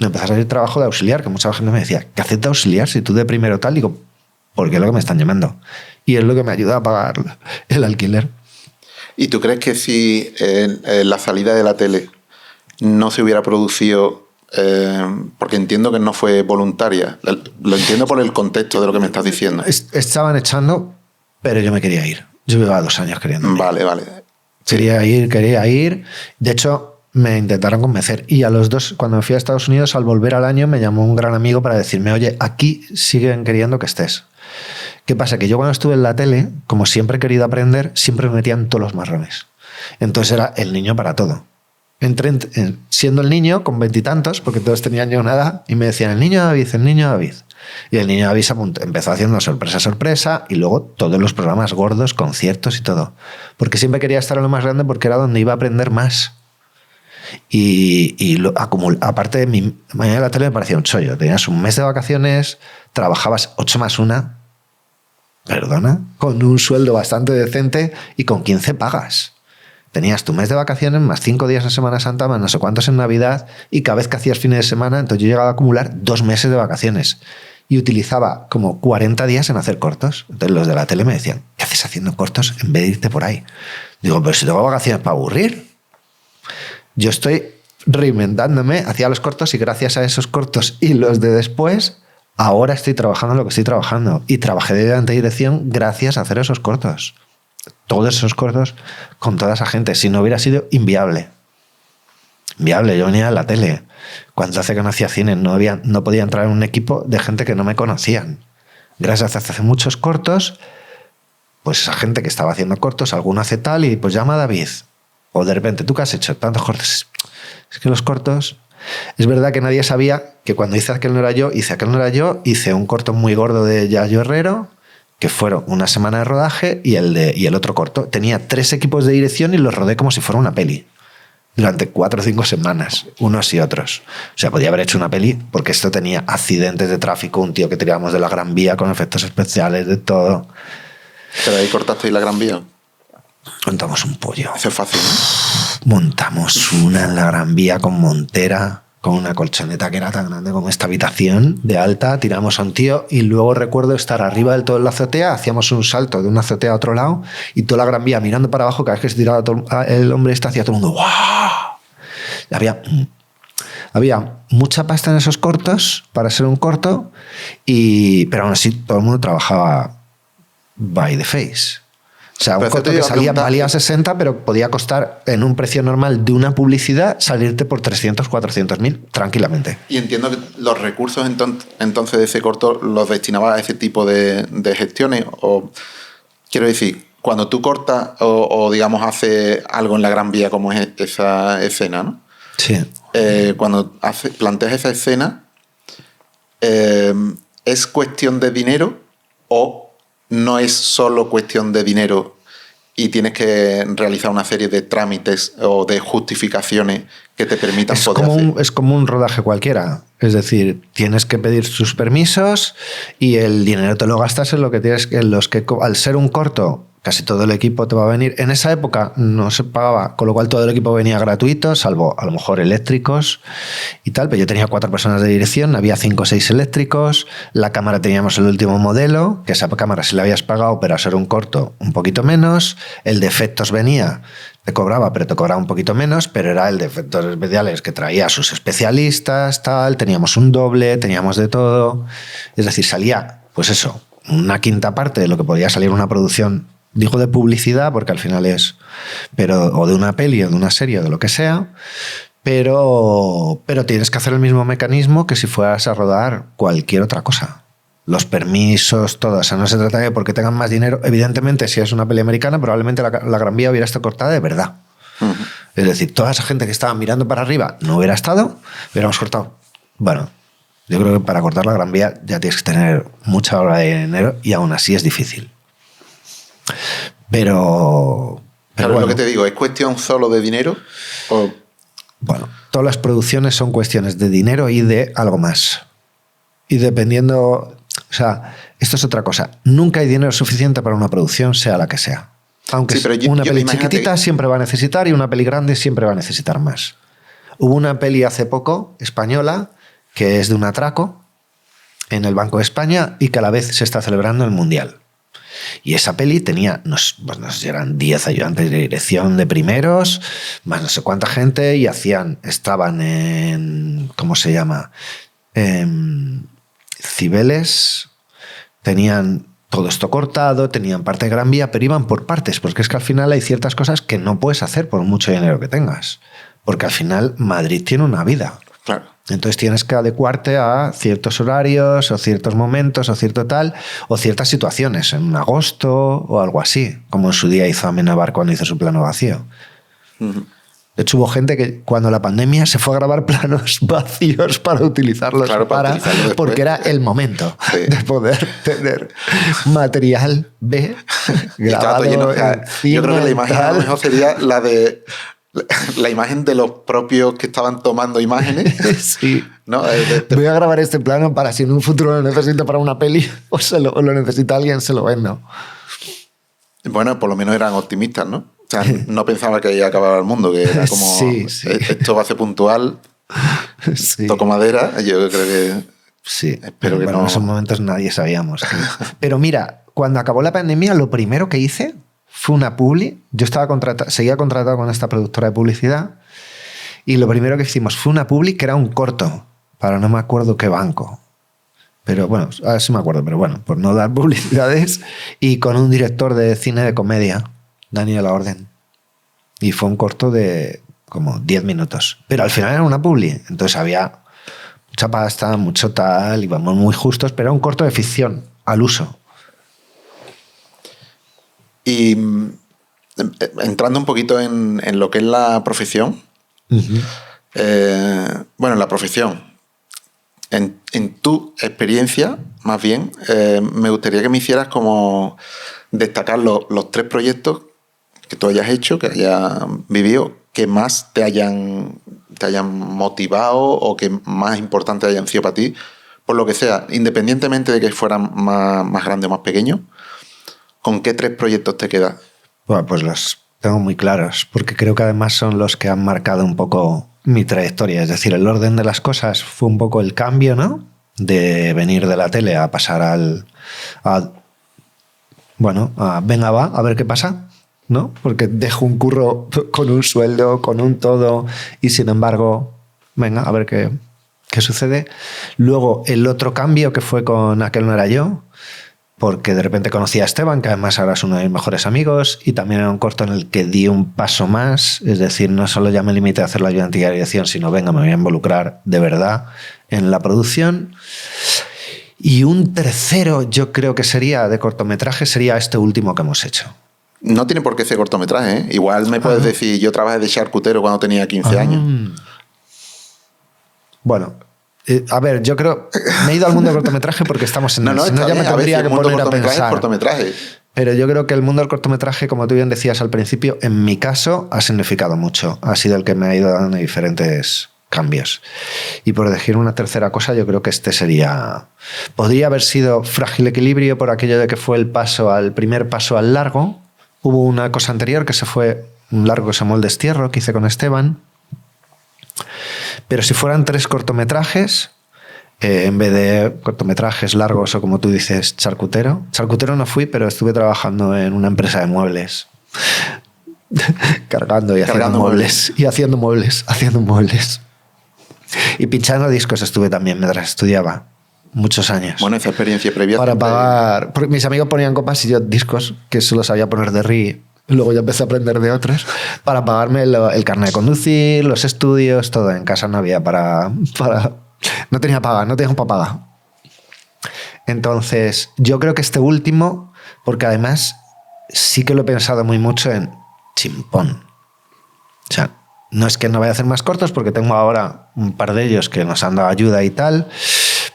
Me empezó a salir trabajo de auxiliar, que mucha gente me decía, ¿qué haces de auxiliar si tú de primero tal? Digo, porque es lo que me están llamando. Y es lo que me ayuda a pagar el alquiler. ¿Y tú crees que si la salida de la tele no se hubiera producido, porque entiendo que no fue voluntaria, lo entiendo por el contexto de lo que me estás diciendo? Estaban echando, pero yo me quería ir. Yo llevaba 2 años queriendo ir. Vale. Quería ir. De hecho, me intentaron convencer. Y a los 2, cuando me fui a Estados Unidos, al volver al año, me llamó un gran amigo para decirme, oye, aquí siguen queriendo que estés. ¿Qué pasa? Que yo cuando estuve en la tele, como siempre he querido aprender, siempre me metían todos los marrones. Entonces era el niño para todo. Entré siendo el niño con 20 y tantos, porque todos tenían ya una edad, y me decían, el niño David. Y el niño David empezó haciendo sorpresa, y luego todos los programas gordos, conciertos y todo. Porque siempre quería estar en lo más grande porque era donde iba a aprender más. Y aparte de mi mañana de la tele me parecía un chollo. Tenías un mes de vacaciones, trabajabas 8 más 1, con un sueldo bastante decente y con 15 pagas. Tenías tu mes de vacaciones más 5 días en Semana Santa, más no sé cuántos en Navidad, y cada vez que hacías fines de semana, entonces yo llegaba a acumular 2 meses de vacaciones y utilizaba como 40 días en hacer cortos. Entonces los de la tele me decían, ¿qué haces haciendo cortos en vez de irte por ahí? Digo, pero si tengo vacaciones para aburrir. Yo estoy reinventándome, hacía los cortos y gracias a esos cortos y los de después, ahora estoy trabajando en lo que estoy trabajando. Y trabajé de ayudante de dirección gracias a hacer esos cortos. Todos esos cortos con toda esa gente. Si no hubiera sido inviable. Inviable. Yo venía a la tele. Cuando hace que no hacía cine, no podía entrar en un equipo de gente que no me conocían. Gracias a hacer muchos cortos, pues esa gente que estaba haciendo cortos, alguno hace tal y pues llama a David. O de repente, ¿tú qué has hecho? Tantos cortos. Es que los cortos... Es verdad que nadie sabía que cuando hice aquel no era yo, hice un corto muy gordo de Yayo Herrero, que fueron una semana de rodaje, y el otro corto. Tenía 3 equipos de dirección y los rodé como si fuera una peli. Durante 4 o 5 semanas, unos y otros. O sea, podía haber hecho una peli, porque esto tenía accidentes de tráfico, un tío que tirábamos de la Gran Vía con efectos especiales, de todo. Pero ahí cortasteis la Gran Vía. Montamos un pollo. Eso es fácil, ¿no? Montamos una en la Gran Vía con montera, con una colchoneta que era tan grande como esta habitación de alta, tiramos a un tío y luego recuerdo estar arriba del todo en la azotea, hacíamos un salto de una azotea a otro lado y toda la Gran Vía mirando para abajo, cada vez que se tiraba el hombre hacía todo el mundo ¡guau! Había mucha pasta en esos cortos para ser un corto, pero aún así todo el mundo trabajaba by the face. O sea, un corto que valía 60, pero podía costar en un precio normal de una publicidad salirte por 300, 400.000 tranquilamente. Y entiendo que los recursos entonces de ese corto los destinabas a ese tipo de gestiones. O quiero decir, cuando tú cortas o digamos haces algo en la Gran Vía como es esa escena, ¿no? Sí. Cuando planteas esa escena, ¿es cuestión de dinero o no es solo cuestión de dinero y tienes que realizar una serie de trámites o de justificaciones que te permitan poder hacer? Es como un rodaje cualquiera. Es decir, tienes que pedir sus permisos y el dinero te lo gastas en lo que tienes, al ser un corto, casi todo el equipo te va a venir. En esa época no se pagaba, con lo cual todo el equipo venía gratuito, salvo a lo mejor eléctricos y tal. Pero yo tenía 4 personas de dirección, había 5 o 6 eléctricos, la cámara teníamos el último modelo, que esa cámara sí la habías pagado, pero a ser un corto un poquito menos. El de efectos venía, te cobraba, pero te cobraba un poquito menos, pero era el de efectos especiales que traía a sus especialistas, tal, teníamos un doble, teníamos de todo. Es decir, salía, pues eso, una quinta parte de lo que podía salir una producción, digo de publicidad, porque al final es, o de una peli o de una serie o de lo que sea, pero tienes que hacer el mismo mecanismo que si fueras a rodar cualquier otra cosa. Los permisos, todo. O sea, no se trata de porque tengan más dinero. Evidentemente, si es una peli americana, probablemente la Gran Vía hubiera estado cortada de verdad. Uh-huh. Es decir, toda esa gente que estaba mirando para arriba no hubiera estado, hubiéramos cortado. Bueno, yo creo que para cortar la Gran Vía ya tienes que tener mucha hora de dinero y aún así es difícil. Pero claro, bueno, lo que te digo, ¿es cuestión solo de dinero? Bueno, todas las producciones son cuestiones de dinero y de algo más. Y dependiendo, o sea, esto es otra cosa. Nunca hay dinero suficiente para una producción, sea la que sea. Aunque sí, una peli chiquitita siempre va a necesitar y una peli grande siempre va a necesitar más. Hubo una peli hace poco, española, que es de un atraco en el Banco de España y que a la vez se está celebrando el Mundial. Y esa peli tenía, no sé, eran 10 ayudantes de dirección de primeros, más no sé cuánta gente, y estaban en, ¿cómo se llama? Cibeles, tenían todo esto cortado, tenían parte de Gran Vía, pero iban por partes, porque es que al final hay ciertas cosas que no puedes hacer por mucho dinero que tengas, porque al final Madrid tiene una vida. Claro. Entonces tienes que adecuarte a ciertos horarios o ciertos momentos o cierto tal o ciertas situaciones en agosto o algo así, como en su día hizo Amenábar cuando hizo su plano vacío. Uh-huh. De hecho hubo gente que cuando la pandemia se fue a grabar planos vacíos para utilizarlos, claro, porque era el momento de poder tener material B grabado lleno, yo creo que la imagen a lo mejor sería la imagen de los propios que estaban tomando imágenes. Sí. ¿No? Voy a grabar este plano para si en un futuro lo necesito para una peli o lo necesita alguien, se lo vendo. Bueno, por lo menos eran optimistas, ¿no? O sea, no pensaba que iba a acabar el mundo, que era como sí. Esto va a ser puntual, sí. Toco madera, yo creo que... Sí, pero bueno, en esos momentos nadie sabíamos. Pero mira, cuando acabó la pandemia, lo primero que hice fue una publi. Yo seguía contratado con esta productora de publicidad y lo primero que hicimos fue una publi que era un corto para no me acuerdo qué banco. Pero bueno, a ver si me acuerdo, pero bueno, por no dar publicidades, y con un director de cine de comedia, Daniel La Orden. Y fue un corto de como 10 minutos. Pero al final era una publi, entonces había mucha pasta, mucho tal, íbamos muy justos, pero era un corto de ficción, al uso. Y entrando un poquito en lo que es la profesión, uh-huh. Bueno, la profesión, en tu experiencia, más bien, me gustaría que me hicieras como destacar los 3 proyectos que tú hayas hecho, que hayas vivido, que más te hayan motivado o que más importantes hayan sido para ti, por lo que sea, independientemente de que fueran más grandes o más pequeños. ¿con qué 3 proyectos te quedas? Bueno, pues los tengo muy claros, porque creo que además son los que han marcado un poco mi trayectoria. Es decir, el orden de las cosas fue un poco el cambio, ¿no? De venir de la tele a pasar venga, va, a ver qué pasa, ¿no? Porque dejo un curro con un sueldo, con un todo, y sin embargo, venga, a ver qué sucede. Luego, el otro cambio que fue con Aquel no era yo, porque de repente conocí a Esteban, que además ahora es uno de mis mejores amigos, y también era un corto en el que di un paso más, es decir, no solo ya me limité a hacer la ayudante de dirección, sino venga, me voy a involucrar de verdad en la producción. Y un tercero, yo creo que sería de cortometraje, sería este último que hemos hecho. No tiene por qué ser cortometraje, ¿eh? Igual me puedes decir, yo trabajé de charcutero cuando tenía 15 años. Bueno, a ver, yo creo... Me he ido al mundo del cortometraje porque estamos en... No, si no, ya me tendría que poner a pensar. Cortometraje. Pero yo creo que el mundo del cortometraje, como tú bien decías al principio, en mi caso ha significado mucho. Ha sido el que me ha ido dando diferentes cambios. Y por decir una tercera cosa, yo creo que este sería... Podría haber sido Frágil Equilibrio por aquello de que fue el primer paso al largo. Hubo una cosa anterior que se fue un largo que se llamó El Destierro, que hice con Esteban. Pero si fueran 3 cortometrajes, en vez de cortometrajes largos o como tú dices, charcutero. Charcutero no fui, pero estuve trabajando en una empresa de muebles. Cargando y haciendo muebles. Y haciendo muebles. Y pinchando discos estuve también mientras estudiaba. Muchos años. Bueno, esa experiencia previa. Para pagar... Porque mis amigos ponían copas y yo discos, que solo sabía poner de RI. Luego ya empecé a aprender de otros. Para pagarme el carnet de conducir, los estudios, todo. En casa no había para... No tenía paga, no tenía para pagar. Entonces, yo creo que este último, porque además sí que lo he pensado muy mucho en chimpón. O sea, no es que no vaya a hacer más cortos, porque tengo ahora un par de ellos que nos han dado ayuda y tal,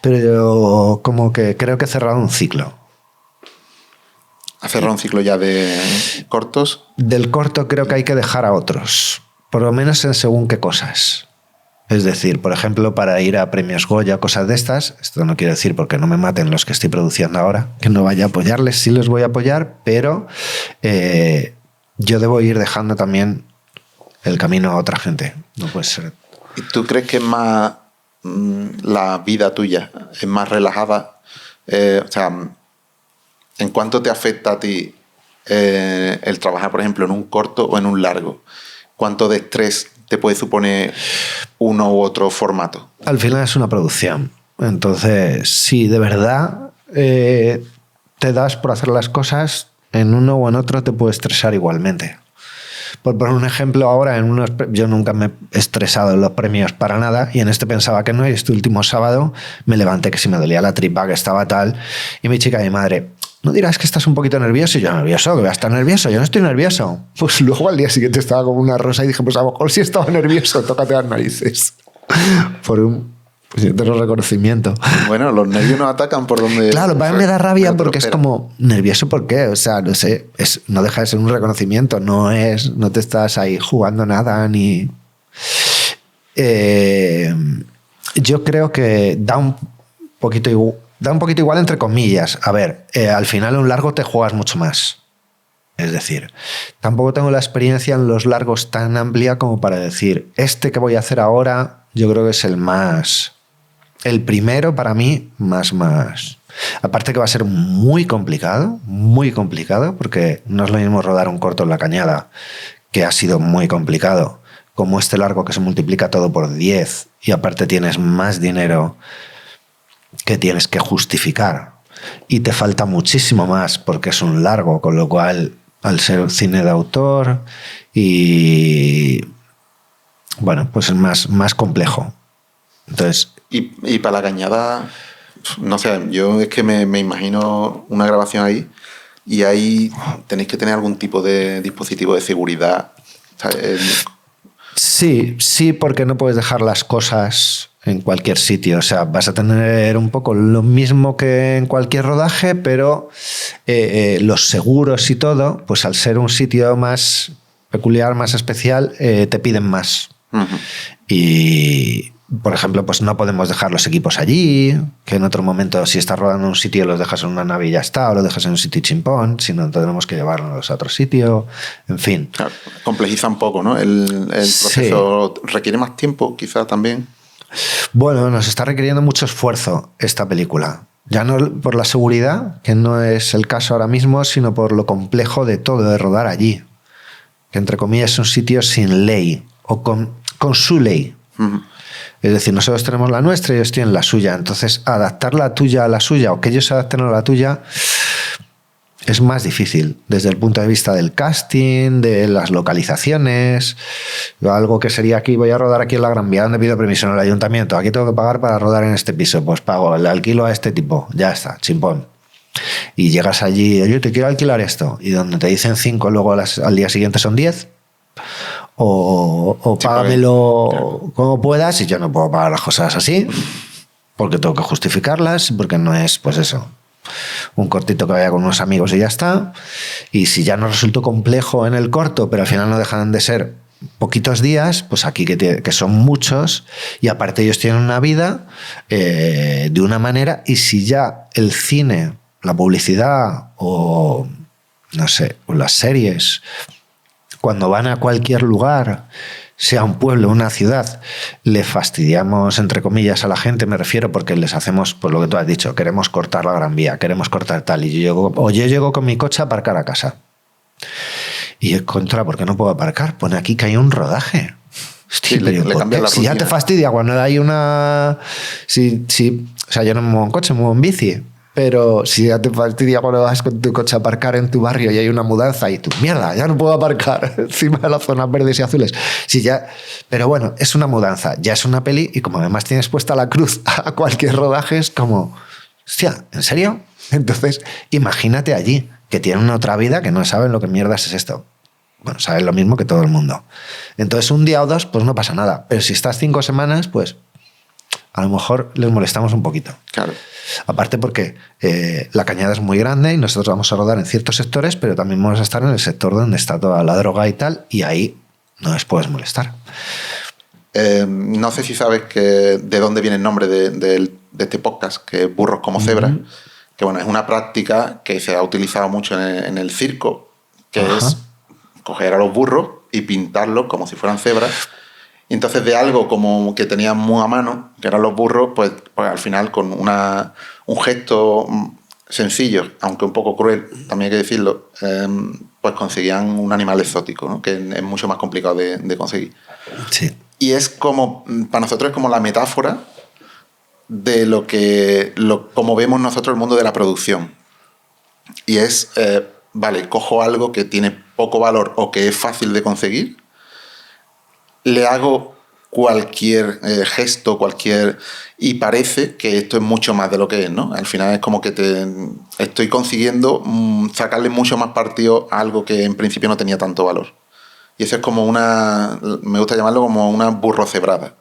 pero yo como que creo que he cerrado un ciclo. ¿Has cerrado un ciclo ya de cortos? Del corto creo que hay que dejar a otros, por lo menos en según qué cosas. Es decir, por ejemplo, para ir a premios Goya, cosas de estas, esto no quiero decir porque no me maten los que estoy produciendo ahora, que no vaya a apoyarles, sí los voy a apoyar, pero yo debo ir dejando también el camino a otra gente. No puede ser. ¿Y tú crees que es más la vida tuya, es más relajada? O sea, ¿en cuánto te afecta a ti el trabajar, por ejemplo, en un corto o en un largo? ¿Cuánto de estrés te puede suponer uno u otro formato? Al final es una producción. Entonces, si de verdad te das por hacer las cosas, en uno o en otro te puede estresar igualmente. Por poner un ejemplo, ahora yo nunca me he estresado en los premios para nada, y en este pensaba que no, y este último sábado me levanté que si me dolía la tripa, que estaba tal, y mi chica, mi madre... ¿No dirás que estás un poquito nervioso? Y yo, ¿nervioso? ¿Que voy a estar nervioso? Yo no estoy nervioso. Pues luego al día siguiente estaba como una rosa y dije, pues a lo mejor sí estaba nervioso, tócate las narices. Por un reconocimiento. Bueno, los nervios nos atacan por donde... Claro, para mí me da rabia porque es como, ¿nervioso por qué? O sea, no sé, no deja de ser un reconocimiento, no te estás ahí jugando nada, ni... yo creo que da un poquito igual entre comillas. A ver, al final en un largo te juegas mucho más. Es decir, tampoco tengo la experiencia en los largos tan amplia como para decir, este que voy a hacer ahora, yo creo que es el primero para mí, más. Aparte que va a ser muy complicado, porque no es lo mismo rodar un corto en La Cañada, que ha sido muy complicado, como este largo que se multiplica todo por 10 y aparte tienes más dinero que tienes que justificar y te falta muchísimo más porque es un largo, con lo cual al ser cine de autor y bueno, pues es más complejo. Entonces, y para La Cañada, no sé, yo es que me imagino una grabación ahí y ahí tenéis que tener algún tipo de dispositivo de seguridad. Sí, porque no puedes dejar las cosas en cualquier sitio. O sea, vas a tener un poco lo mismo que en cualquier rodaje, pero los seguros y todo, pues al ser un sitio más peculiar, más especial, te piden más. Uh-huh. Y por ejemplo, pues no podemos dejar los equipos allí, que en otro momento si estás rodando en un sitio los dejas en una nave y ya está, o lo dejas en un sitio chimpón, sino tenemos que llevarlos a otro sitio, en fin. Claro, complejiza un poco, ¿no? El proceso requiere más tiempo, quizá también. Bueno, nos está requiriendo mucho esfuerzo esta película. Ya no por la seguridad, que no es el caso ahora mismo, sino por lo complejo de todo, de rodar allí. Que entre comillas es un sitio sin ley, o con su ley. Uh-huh. Es decir, nosotros tenemos la nuestra y ellos tienen la suya. Entonces, adaptar la tuya a la suya o que ellos se adapten a la tuya es más difícil desde el punto de vista del casting, de las localizaciones. Algo que sería aquí, voy a rodar aquí en la Gran Vía, donde pido permiso en el ayuntamiento. Aquí tengo que pagar para rodar en este piso. Pues pago, el alquilo a este tipo. Ya está, chimpón. Y llegas allí, oye, te quiero alquilar esto. Y donde te dicen 5, luego al día siguiente son 10. O págamelo como puedas, y yo no puedo pagar las cosas así porque tengo que justificarlas, porque no es, pues eso, un cortito que vaya con unos amigos y ya está. Y si ya nos resultó complejo en el corto, pero al final no dejan de ser poquitos días, pues aquí que son muchos, y aparte ellos tienen una vida de una manera, y si ya el cine, la publicidad o no sé, o las series, cuando van a cualquier lugar, sea un pueblo, una ciudad, le fastidiamos, entre comillas, a la gente, me refiero, porque les hacemos, pues lo que tú has dicho, queremos cortar la Gran Vía, queremos cortar tal, y yo llego con mi coche a aparcar a casa. Y es contra, ¿por qué no puedo aparcar? Pone aquí que hay un rodaje. Hostia, sí, le cambia la si ya te fastidia cuando hay una... o sea, yo no me muevo en coche, me muevo en bici. Pero si ya te fastidia cuando vas con tu coche a aparcar en tu barrio y hay una mudanza y tú, mierda, ya no puedo aparcar encima de las zonas verdes y azules. Si ya, pero bueno, es una mudanza, ya es una peli, y como además tienes puesta la cruz a cualquier rodaje, es como, hostia, ¿en serio? Entonces, imagínate allí, que tienen otra vida, que no saben lo que mierdas es esto. Bueno, saben lo mismo que todo el mundo. Entonces, un día o dos, pues no pasa nada. Pero si estás 5 semanas, pues a lo mejor les molestamos un poquito. Claro. Aparte porque la Cañada es muy grande y nosotros vamos a rodar en ciertos sectores, pero también vamos a estar en el sector donde está toda la droga y tal, y ahí no les puedes molestar. No sé si sabes de dónde viene el nombre de este podcast, que es Burros como Cebras, que bueno, es una práctica que se ha utilizado mucho en el circo, que es coger a los burros y pintarlos como si fueran cebras. Y entonces de algo como que tenían muy a mano, que eran los burros, pues al final con un gesto sencillo, aunque un poco cruel, también hay que decirlo, pues conseguían un animal exótico, ¿no? Que es mucho más complicado de conseguir. Sí. Y es como, para nosotros es como la metáfora de como vemos nosotros el mundo de la producción. Y es, vale, cojo algo que tiene poco valor o que es fácil de conseguir, le hago cualquier gesto, y parece que esto es mucho más de lo que es, ¿no? Al final es como que estoy consiguiendo sacarle mucho más partido a algo que en principio no tenía tanto valor. Y eso es como me gusta llamarlo como una burrocebrada.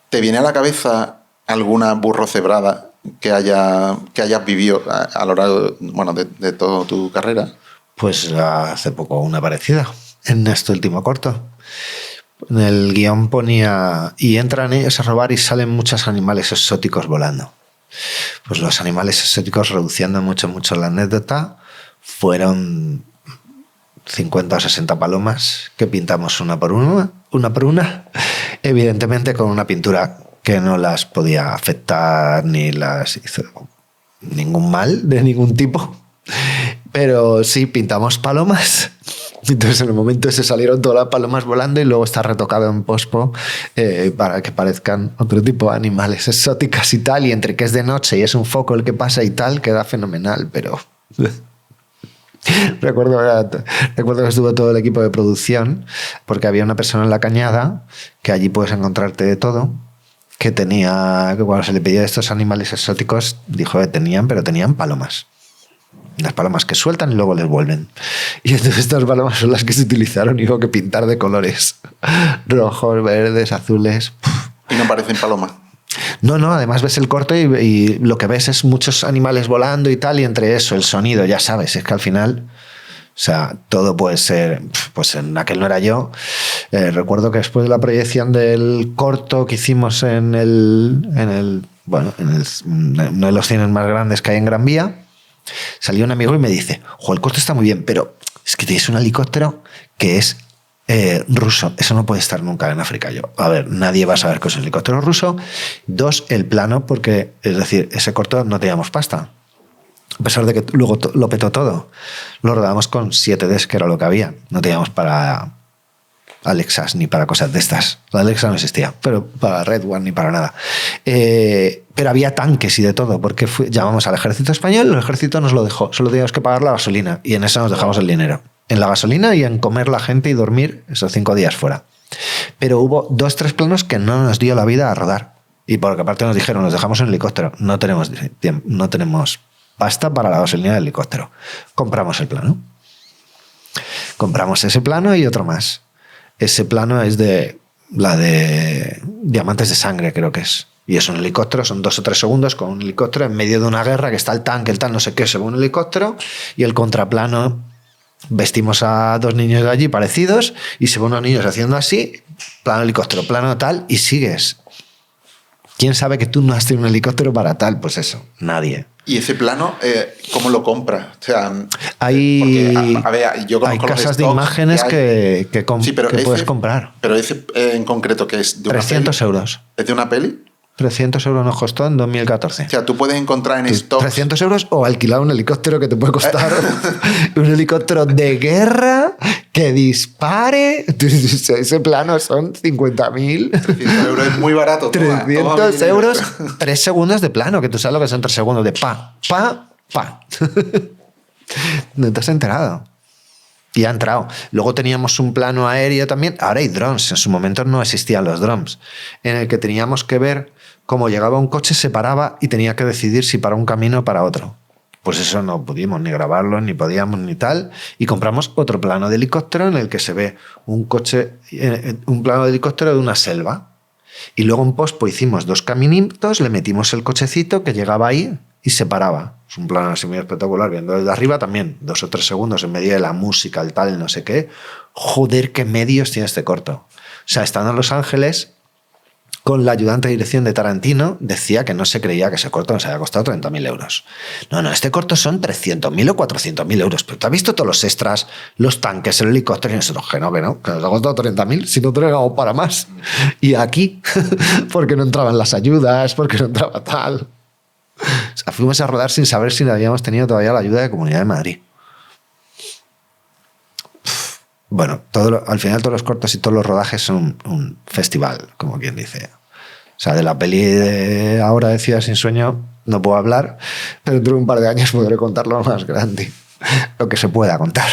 ¿Te viene a la cabeza alguna burrocebrada que hayas vivido a lo largo, bueno, de toda tu carrera? Pues hace poco una parecida, en este último corto. En el guión ponía, y entran ellos a robar y salen muchos animales exóticos volando. Pues los animales exóticos, reduciendo mucho la anécdota, fueron 50 o 60 palomas que pintamos una por una, evidentemente con una pintura que no las podía afectar ni las hizo ningún mal de ningún tipo, pero sí pintamos palomas. Entonces en el momento se salieron todas las palomas volando, y luego está retocado en pospo para que parezcan otro tipo de animales exóticos y tal, y entre que es de noche y es un foco el que pasa y tal, queda fenomenal, pero... Recuerdo que estuvo todo el equipo de producción, porque había una persona en la Cañada, que allí puedes encontrarte de todo, que cuando se le pedía estos animales exóticos, dijo que tenían palomas. Las palomas que sueltan y luego les vuelven. Y entonces estas palomas son las que se utilizaron y hubo que pintar de colores. Rojos, verdes, azules. ¿Y no parecen palomas? No, además ves el corto y lo que ves es muchos animales volando y tal, y entre eso, el sonido, ya sabes, es que al final sea, todo puede ser... Pues en aquel no era yo. Recuerdo que después de la proyección del corto que hicimos en uno de los cines más grandes que hay en Gran Vía, salió un amigo y me dice, el corto está muy bien, pero es que tienes un helicóptero que es ruso. Eso no puede estar nunca en África. Yo, a ver, nadie va a saber que es un helicóptero ruso. 2, el plano, porque, es decir, ese corto no teníamos pasta. A pesar de que luego lo petó todo. Lo rodamos con 7Ds, que era lo que había. No teníamos para Alexas ni para cosas de estas. La Alexa no existía, pero para Red One ni para nada. Pero había tanques y de todo, porque llamamos al ejército español, el ejército nos lo dejó. Solo teníamos que pagar la gasolina y en eso nos dejamos el dinero. En la gasolina y en comer la gente y dormir esos 5 días fuera. Pero hubo 2-3 planos que no nos dio la vida a rodar. Y porque aparte nos dijeron, nos dejamos en helicóptero. No tenemos pasta para la gasolina del helicóptero. Compramos el plano. Compramos ese plano y otro más. Ese plano es de la de Diamantes de Sangre, creo que es. Y es un helicóptero, son 2 o 3 segundos con un helicóptero en medio de una guerra, que está el tanque, el tal no sé qué, según el helicóptero, y el contraplano, vestimos a 2 niños de allí parecidos, y se ven unos niños haciendo así, plano helicóptero, plano tal, y sigues. ¿Quién sabe que tú no has tenido un helicóptero para tal? Pues eso, nadie. ¿Y ese plano, cómo lo compras? O sea, hay yo hay casas de imágenes que puedes comprar. Pero ese en concreto, que es de una 300 euros. ¿Es de una peli? 300 euros nos costó en 2014. O sea, tú puedes encontrar en stock 300 euros o alquilar un helicóptero que te puede costar un helicóptero de guerra que dispare. Ese plano son 50.000. 300 euros es muy barato. 300 euros, 3 segundos de plano, que tú sabes lo que son 3 segundos de pa. No te has enterado. Y ha entrado. Luego teníamos un plano aéreo también. Ahora hay drones. En su momento no existían los drones. En el que teníamos que ver cómo llegaba un coche, se paraba y tenía que decidir si para un camino o para otro. Pues eso no pudimos ni grabarlo, ni podíamos, ni tal. Y compramos otro plano de helicóptero en el que se ve un plano de helicóptero de una selva. Y luego en pospo hicimos 2 caminitos, le metimos el cochecito que llegaba ahí y se paraba. Es un plano así muy espectacular, viendo desde arriba también, 2 o 3 segundos en medio de la música, el tal, no sé qué. Joder, qué medios tiene este corto. O sea, estando en Los Ángeles, con la ayudante de dirección de Tarantino, decía que no se creía que ese corto nos había costado 30.000 euros. No, este corto son 300.000 o 400.000 euros. Pero tú has visto todos los extras, los tanques, el helicóptero y nosotros, que no, que nos ha costado 30.000 si no tenemos para más. Y aquí, porque no entraban las ayudas, porque no entraba tal. O sea, fuimos a rodar sin saber si habíamos tenido todavía la ayuda de Comunidad de Madrid. Bueno, al final todos los cortos y todos los rodajes son un festival, como quien dice. O sea, de la peli de ahora de Ciudad sin Sueño no puedo hablar, pero dentro de un par de años podré contar lo más grande, lo que se pueda contar.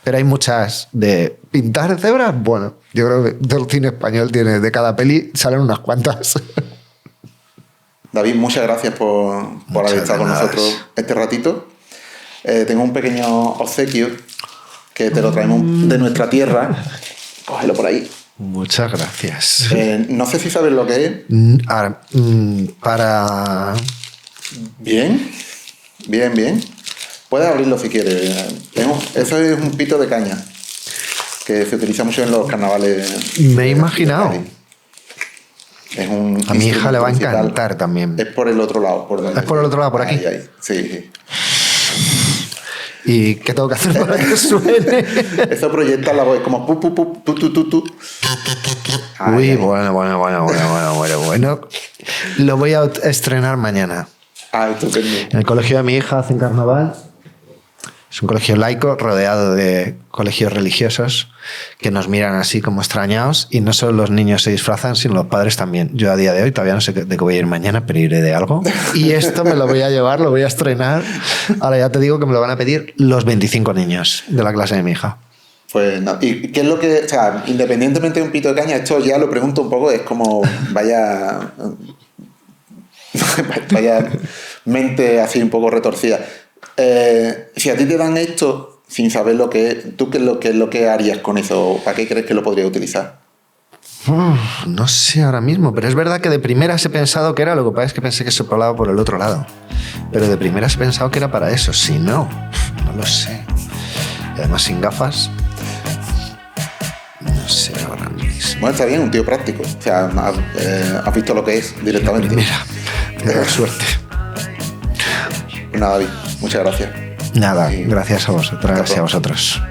Pero hay muchas de pintar cebras. Bueno, yo creo que del cine español tiene, de cada peli salen unas cuantas. David, muchas gracias por haber estado con nosotros este ratito. Tengo un pequeño obsequio que te lo traemos de nuestra tierra. Cógelo por ahí. Muchas gracias. No sé si sabes lo que es. Para... Bien. Puedes abrirlo si quieres. Eso es un pito de caña que se utiliza mucho en los carnavales. Me he imaginado. A mi hija le va a encantar también. Es por el otro lado. ¿Es por el otro lado, por aquí? Ahí. Sí. ¿Y qué tengo que hacer para que suene? Eso proyecta la voz, como pu, pu, pu, tu, tu, tu, tu. Uy, bueno. Lo voy a estrenar mañana. Estupendo. En el colegio de mi hija hacen carnaval. Es un colegio laico rodeado de colegios religiosos que nos miran así como extrañados, y no solo los niños se disfrazan, sino los padres también. Yo a día de hoy todavía no sé de qué voy a ir mañana, pero iré de algo. Y esto me lo voy a llevar, lo voy a estrenar. Ahora ya te digo que me lo van a pedir los 25 niños de la clase de mi hija. Pues no. ¿Y qué es lo que...? O sea, independientemente de un pito de caña, esto ya lo pregunto un poco, es como vaya mente así un poco retorcida. Si a ti te dan esto sin saber lo que es, ¿tú qué es lo que harías con eso? ¿Para qué crees que lo podrías utilizar? No sé ahora mismo, pero es verdad que de primeras he pensado que era, lo que pasa es que pensé que se colaba por el otro lado. Pero de primeras he pensado que era para eso. Si no, no lo sé. Y además sin gafas. No sé ahora mismo. Bueno, está bien, un tío práctico. O sea, has visto lo que es directamente. Mira, tengo suerte. Pues nada, David, muchas gracias. Nada, gracias a vosotras y a vosotros.